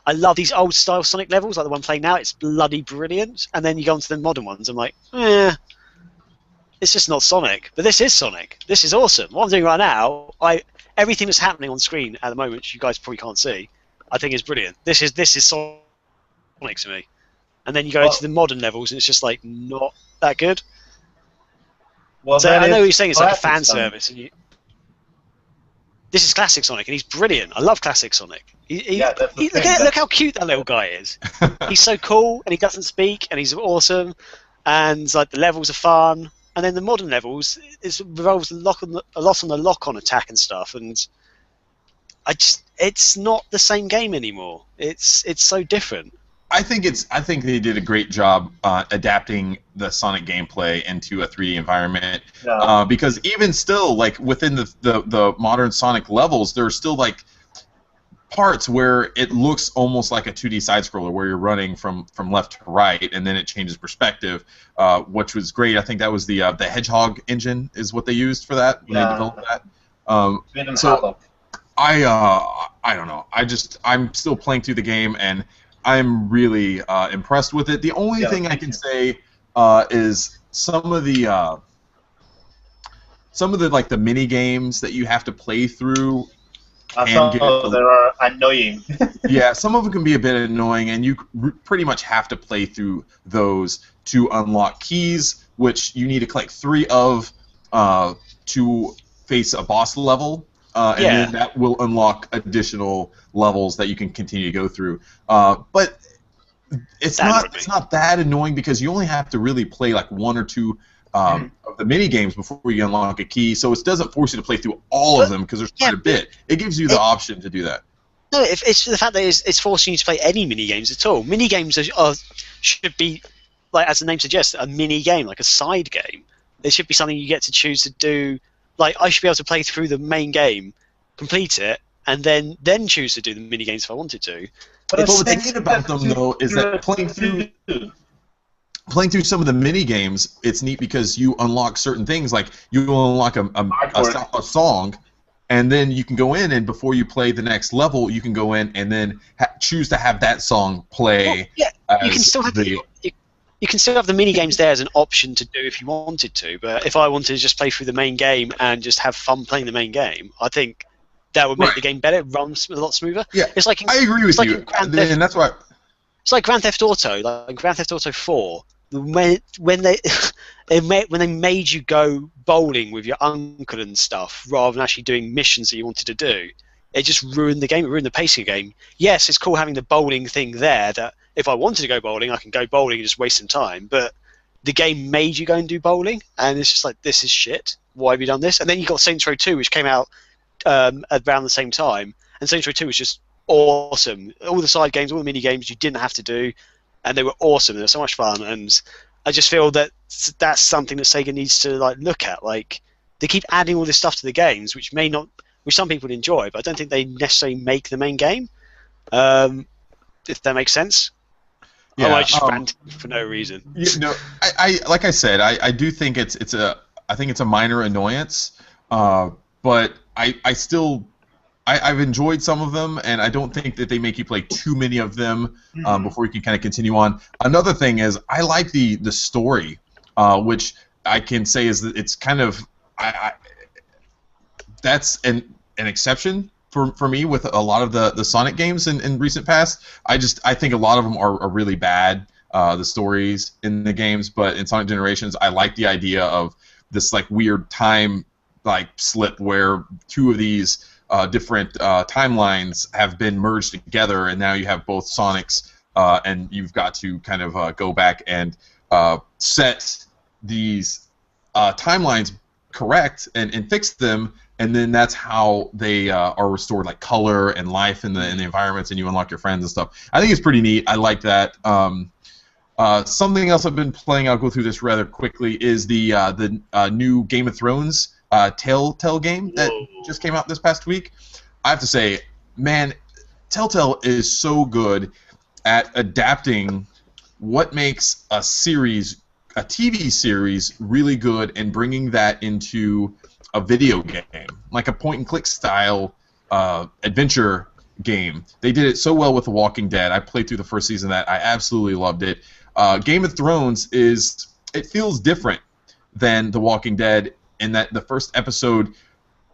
I love these old style Sonic levels, like the one playing now. It's bloody brilliant, and then you go on to the modern ones. I'm like, it's just not Sonic. But this is Sonic. This is awesome. What I'm doing right now, everything that's happening on screen at the moment, which you guys probably can't see, I think is brilliant. This is Sonic to me. And then you go into the modern levels, and it's just like not that good. Well, so I know what you're saying. It's like a fan Sonic. service. This is classic Sonic, and he's brilliant. I love classic Sonic. Look how cute that little guy is. He's so cool, and he doesn't speak, and he's awesome, and like the levels are fun. And then the modern levels, it revolves a lot on the lock-on attack and stuff, and it's not the same game anymore. It's so different. I think they did a great job adapting the Sonic gameplay into a 3D environment. Yeah. Because even still, like within the modern Sonic levels, there are still like parts where it looks almost like a 2D side scroller, where you're running from left to right, and then it changes perspective, which was great. I think that was the Hedgehog engine is what they used for that when they developed that. I don't know. I'm still playing through the game, and I'm really impressed with it. The only thing I can say is some of the like the mini games that you have to play through. They are annoying. Yeah, some of them can be a bit annoying, and you pretty much have to play through those to unlock keys, which you need to collect 3 of to face a boss level. And then that will unlock additional levels that you can continue to go through. But it's not that annoying, because you only have to really play like 1 or 2 of the mini games before you unlock a key. So it doesn't force you to play through all of them, because there's quite a bit. It gives you the option to do that. No, it's the fact that it's forcing you to play any mini games at all. Mini games should be, like as the name suggests, a mini game, like a side game. There should be something you get to choose to do. Like, I should be able to play through the main game, complete it, and then choose to do the mini games if I wanted to. But what's neat about them, though, is that playing through some of the mini games, it's neat because you unlock certain things. Like, you will unlock a song, and then you can go in, and before you play the next level, you can go in and then choose to have that song play. Well, you can still have you can still have the mini games there as an option to do if you wanted to. But if I wanted to just play through the main game and just have fun playing the main game, I think that would make the game better, run a lot smoother. Yeah, it's like I agree with you, and that's why. It's like Grand Theft Auto, like Grand Theft Auto 4. When they made you go bowling with your uncle and stuff, rather than actually doing missions that you wanted to do, it just ruined the game. It ruined the pacing of the game. Yes, it's cool having the bowling thing there. That if I wanted to go bowling, I can go bowling and just waste some time. But the game made you go and do bowling, and it's just like, this is shit. Why have you done this? And then you got Saints Row 2, which came out around the same time, and Saints Row 2 was just awesome. All the side games, all the mini games you didn't have to do, and they were awesome. They were so much fun, and I just feel that that's something that Sega needs to like look at. Like, they keep adding all this stuff to the games, which some people enjoy, but I don't think they necessarily make the main game. If that makes sense. Yeah, I just rant for no reason. I like I said, I do think it's a minor annoyance, but I've enjoyed some of them, and I don't think that they make you play too many of them before you can kind of continue on. Another thing is, I like the story, which I can say is that it's kind of that's an exception for me with a lot of the Sonic games in recent past. I think a lot of them are really bad, the stories in the games, but in Sonic Generations, I like the idea of this like weird time like slip where 2 of these different timelines have been merged together, and now you have both Sonics, and you've got to kind of go back and set these timelines correct and fix them, and then that's how they are restored, like color and life in the environments, and you unlock your friends and stuff. I think it's pretty neat. I like that. Something else I've been playing, I'll go through this rather quickly, is the new Game of Thrones Telltale game that just came out this past week. I have to say, man, Telltale is so good at adapting what makes a TV series, really good, and bringing that into a video game, like a point-and-click style adventure game. They did it so well with The Walking Dead. I played through the first season of that. I absolutely loved it. Game of Thrones it feels different than The Walking Dead in that the first episode,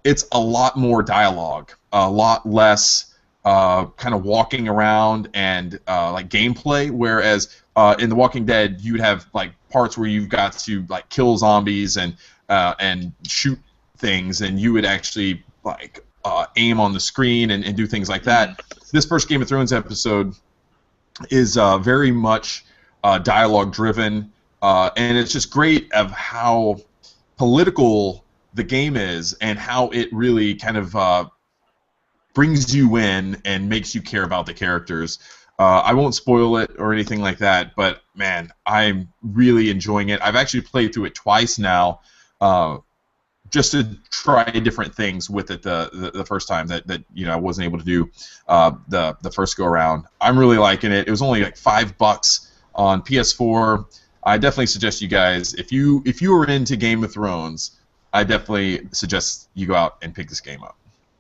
it's a lot more dialogue, a lot less kind of walking around and like gameplay, whereas in The Walking Dead you would have like parts where you've got to like kill zombies and shoot things, and you would actually like aim on the screen and do things like that. This first Game of Thrones episode is very much dialogue driven, and it's just great of how political the game is and how it really kind of brings you in and makes you care about the characters. I won't spoil it or anything like that, but man, I'm really enjoying it. I've actually played through it twice now, just to try different things with it the first time that I wasn't able to do the first go around. I'm really liking it. It was only like $5 on PS4. I definitely suggest you guys, if you are into Game of Thrones, I definitely suggest you go out and pick this game up.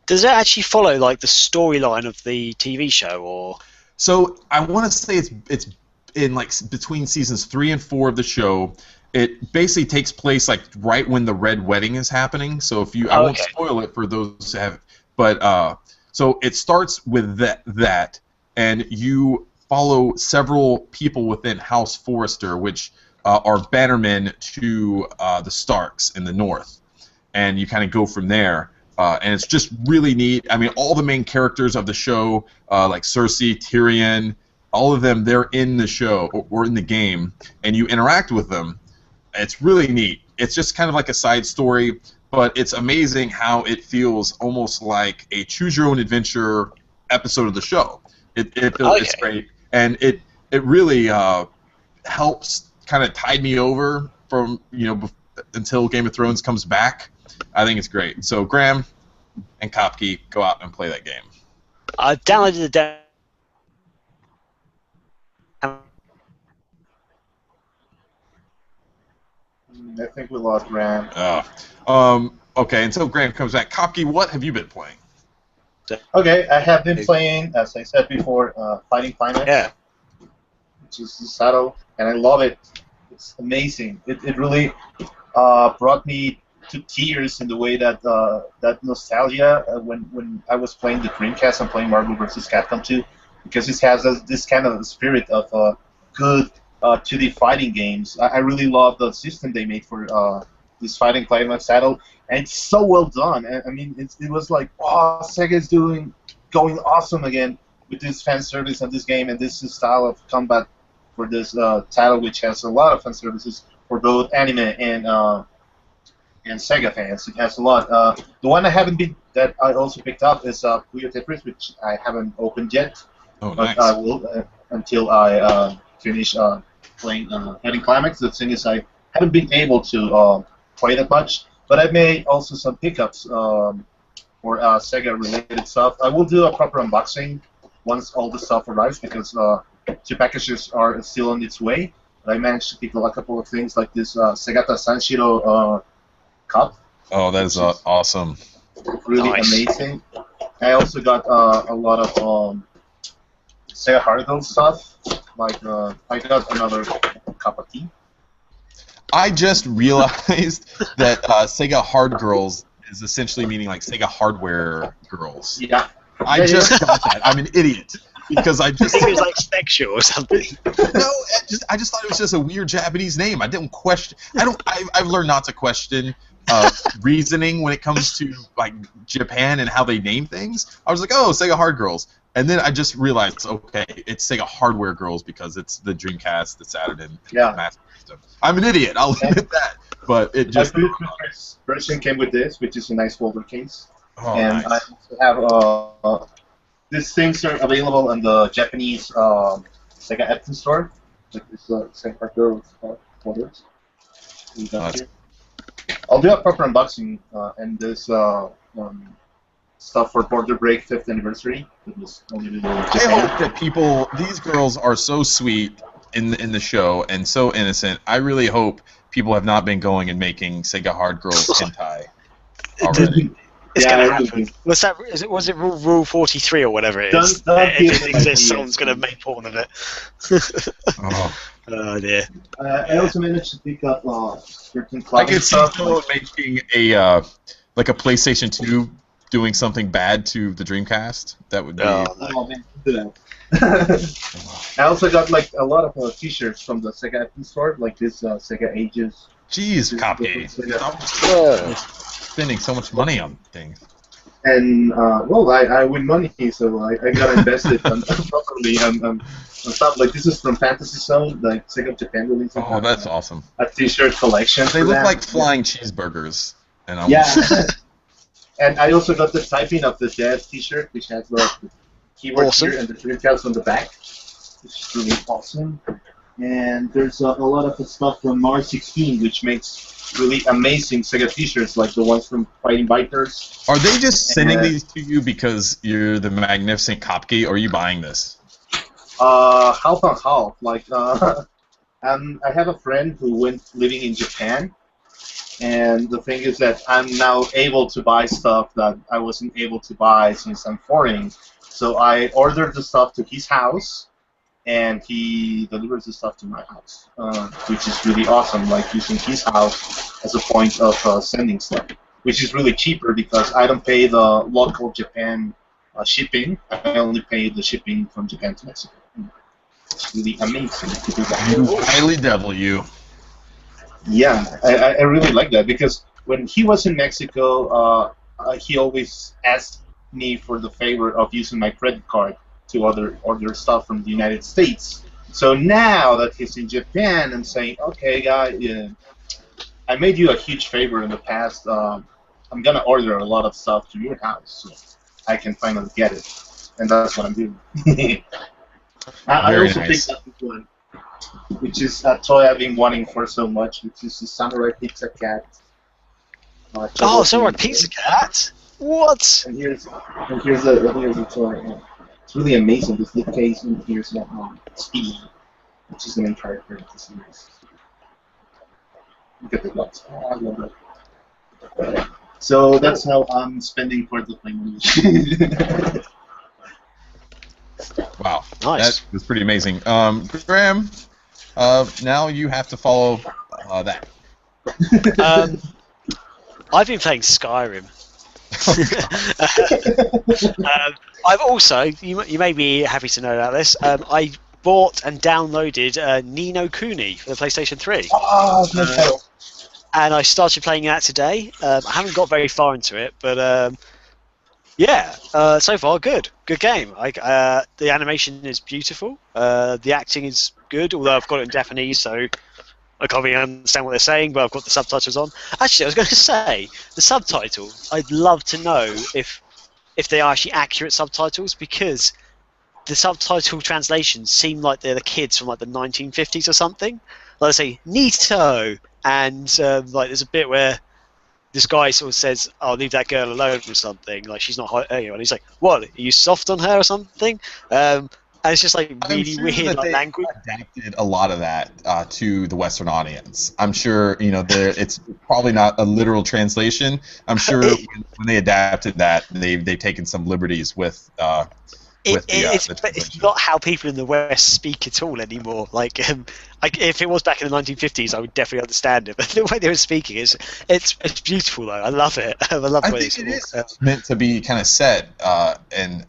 Does it actually follow like the storyline of the TV show, or? So I want to say it's in like between seasons 3 and 4 of the show. It basically takes place like right when the Red Wedding is happening. So I won't spoil it for those who have, but so it starts with that, and you follow several people within House Forrester, which are bannermen to the Starks in the north, and you kind of go from there. And it's just really neat. I mean, all the main characters of the show, like Cersei, Tyrion, all of them, they're in the show or in the game, and you interact with them. It's really neat. It's just kind of like a side story, but it's amazing how it feels almost like a choose-your-own-adventure episode of the show. It's great, and it really helps kind of tide me over from until Game of Thrones comes back. I think it's great. So Graham and Kopke, go out and play that game. I downloaded the demo. I think we lost Graham. Okay, until Graham comes back. Kopke, what have you been playing? Okay, I have been playing, as I said before, Fighting Climax. Yeah. Which is the saddle, and I love it. It's amazing. It really brought me to tears in the way that that nostalgia when I was playing the Dreamcast and playing Marvel vs. Capcom 2, because it has this kind of spirit of good 2D fighting games. I really love the system they made for this Fighting Climax saddle, and it's so well done. I mean, it was like, oh, Sega's going awesome again with this fan service on this game and this style of combat for this title, which has a lot of fan services for both anime and Sega fans. It has a lot. The one that I also picked up is Puyo Tetris, which I haven't opened yet. Oh, but nice. I will until I finish playing Fighting Climax. The thing is, I haven't been able to play that much, but I made also some pickups for Sega-related stuff. I will do a proper unboxing once all the stuff arrives, because 2 packages are still on its way. But I managed to pick a couple of things like this Segata Sanshiro cup. Oh, that is awesome. Really amazing. I also got a lot of Sega Hard Girl stuff. Like I got another cup of tea. I just realized that Sega Hard Girls is essentially meaning like Sega Hardware Girls. Yeah. I just got that. I'm an idiot. Because I just I think it was like Spectral or something. No, I just thought it was just a weird Japanese name. I didn't question. I've learned not to question reasoning when it comes to like Japan and how they name things. I was like, oh, Sega Hard Girls, and then I just realized, okay, it's Sega Hardware Girls because it's the Dreamcast, the Saturn, and Master System. I'm an idiot. I'll admit that, but it just. My first version came with this, which is a nice folder case, and nice. I also have these things are available on the Japanese Sega Epson store. Like this Sega Hard Girls folders. I'll do a proper unboxing and this stuff for Border Break 5th anniversary. It was only in Japan. I hope that these girls are so sweet in the show and so innocent. I really hope people have not been going and making Sega Hard Girls hentai already. It's Yeah, gonna I really happen. do. Was it Rule 43 or whatever it is? Don't If give it them exists, ideas. someone's gonna make porn of it. Oh. Oh dear. I also managed to pick up certain I clothing could see stuff. someone making like a PlayStation 2 doing something bad to the Dreamcast. That would be. Oh, no. Oh man, do that. I also got like a lot of T-shirts from the Sega App Store, like this Sega Ages. Jeez, Copy. Whoa. Spending so much money on things. And well, I win money, so I got invested properly on stuff. Like this is from Fantasy Zone, like Sega Japan releasing. Oh, that's awesome. A T-shirt collection. They for look that. like flying cheeseburgers. And I'm Yeah. And I also got the typing of the Dead T-shirt, which has the keyboard Awesome. here and the Dreamcast on the back, which is really awesome. And there's a lot of the stuff from Mars 16, which makes really amazing Sega T-shirts, like the ones from Fighting Bikers. Are they just sending these to you because you're the magnificent Kopke, or are you buying this? Half and half. Like, I have a friend who went living in Japan, and the thing is that I'm now able to buy stuff that I wasn't able to buy since I'm foreign. So I ordered the stuff to his house, and he delivers the stuff to my house, which is really awesome, like using his house as a point of sending stuff, which is really cheaper because I don't pay the local Japan shipping. I only pay the shipping from Japan to Mexico. It's really amazing to do that. Highly devil you. Yeah, I really like that because when he was in Mexico, he always asked me for the favor of using my credit card to order stuff from the United States. So now that he's in Japan and saying, okay, guy, I made you a huge favor in the past. I'm gonna order a lot of stuff to your house so I can finally get it, and that's what I'm doing. I Very also nice. picked up this one, which is a toy I've been wanting for so much, which is the Samurai Pizza Cat. Oh, Samurai Pizza Cat? What? And here's the toy. It's really amazing. This little case, and here's Speedy, which is the main character of the series. Look at the guts. Oh, I love that. So that's how I'm spending for the thing. Wow. Nice. That was pretty amazing. Graham, now you have to follow that. I've been playing Skyrim. I've also, you may be happy to know about this, I bought and downloaded Ni no Kuni for the PlayStation 3. Oh, no. And I started playing that today. I haven't got very far into it, but yeah, so far good game. The animation is beautiful. The acting is good, although I've got it in Japanese, so I can't really understand what they're saying, but I've got the subtitles on. Actually, I was going to say, the subtitles, I'd love to know if they are actually accurate subtitles, because the subtitle translations seem like they're the kids from like the 1950s or something. Like I say, Nito, and like there's a bit where this guy sort of says, "I'll leave that girl alone" or something. Like she's not hot, and he's like, "What? Are you soft on her or something?" And it's just like really weird like, language. Adapted a lot of that to the Western audience. I'm sure it's probably not a literal translation. I'm sure when they adapted that, they've taken some liberties with. It's not how people in the West speak at all anymore. Like, if it was back in the 1950s, I would definitely understand it. But the way they were speaking it's beautiful though. I love it. I love the way I think it is meant to be kind of set and.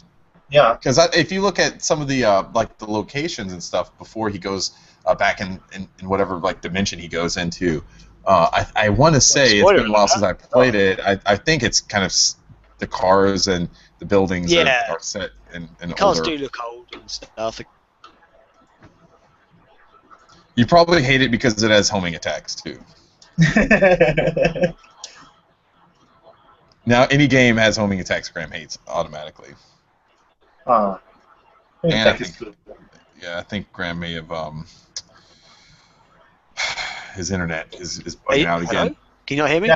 Yeah. Because if you look at some of the like the locations and stuff before he goes back in whatever like dimension he goes into, I want to say it's been a while since I played it. I think it's kind of the cars and the buildings are set in cars older. do look old and stuff. You probably hate it because it has homing attacks too. Now any game has homing attacks. Graham hates automatically. And I think Graham may have his internet is bugging out again. Hello? Can you not hear me?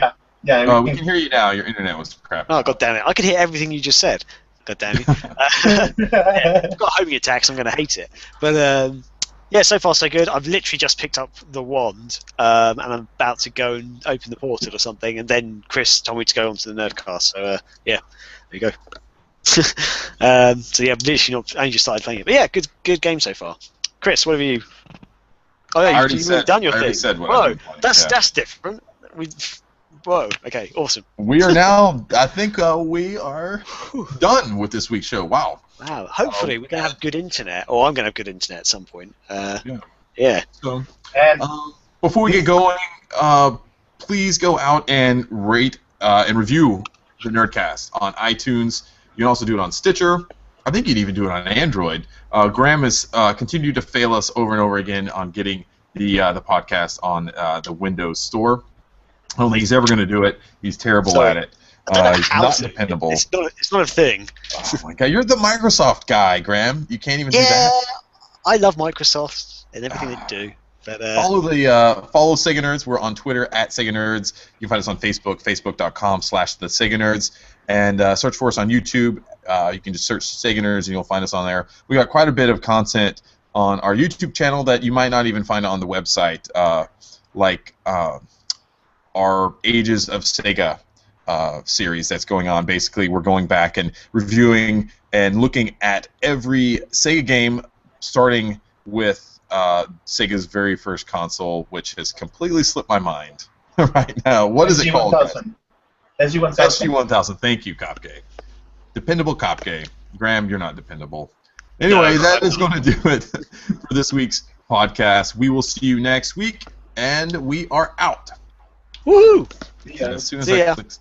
Yeah. We can hear you now. Your internet was crap. Oh, god damn it! I could hear everything you just said. God damn it! I've got homing attacks. I'm going to hate it. But Yeah, so far so good. I've literally just picked up the wand, and I'm about to go and open the portal or something, and then Chris told me to go onto the Nerdcast. So yeah, there you go. So yeah, I've literally not only just started playing it, but yeah, good game so far. Chris, what have you? Oh, yeah, you've really done your thing. Said what Whoa, that's different. Whoa, okay, awesome. We are now. I think we are done with this week's show. Wow. Wow. Hopefully, we're gonna have good internet, or I'm gonna have good internet at some point. Yeah. So, before we get going, please go out and rate and review the Nerdcast on iTunes. You can also do it on Stitcher. I think you'd even do it on Android. Graham has continued to fail us over and over again on getting the podcast on the Windows Store. I don't think he's ever going to do it. He's terrible at it. He's not dependable. It's not a thing. Oh my god, you're the Microsoft guy, Graham. You can't even do that. I love Microsoft and everything they do. But, follow Sega Nerds. We're on Twitter at Sega Nerds. You can find us on Facebook, facebook.com/the Sega Nerds, and search for us on YouTube. You can just search Sega Nerds and you'll find us on there. We got quite a bit of content on our YouTube channel that you might not even find on the website, like our Ages of Sega series that's going on. Basically, we're going back and reviewing and looking at every Sega game, starting with Sega's very first console, which has completely slipped my mind right now. What is it called? SG-1000. SG-1000. Thank you, Kopke. Dependable Kopke. Graham, you're not dependable. Anyway, that is going to do it for this week's podcast. We will see you next week, and we are out. Woohoo! As soon as I click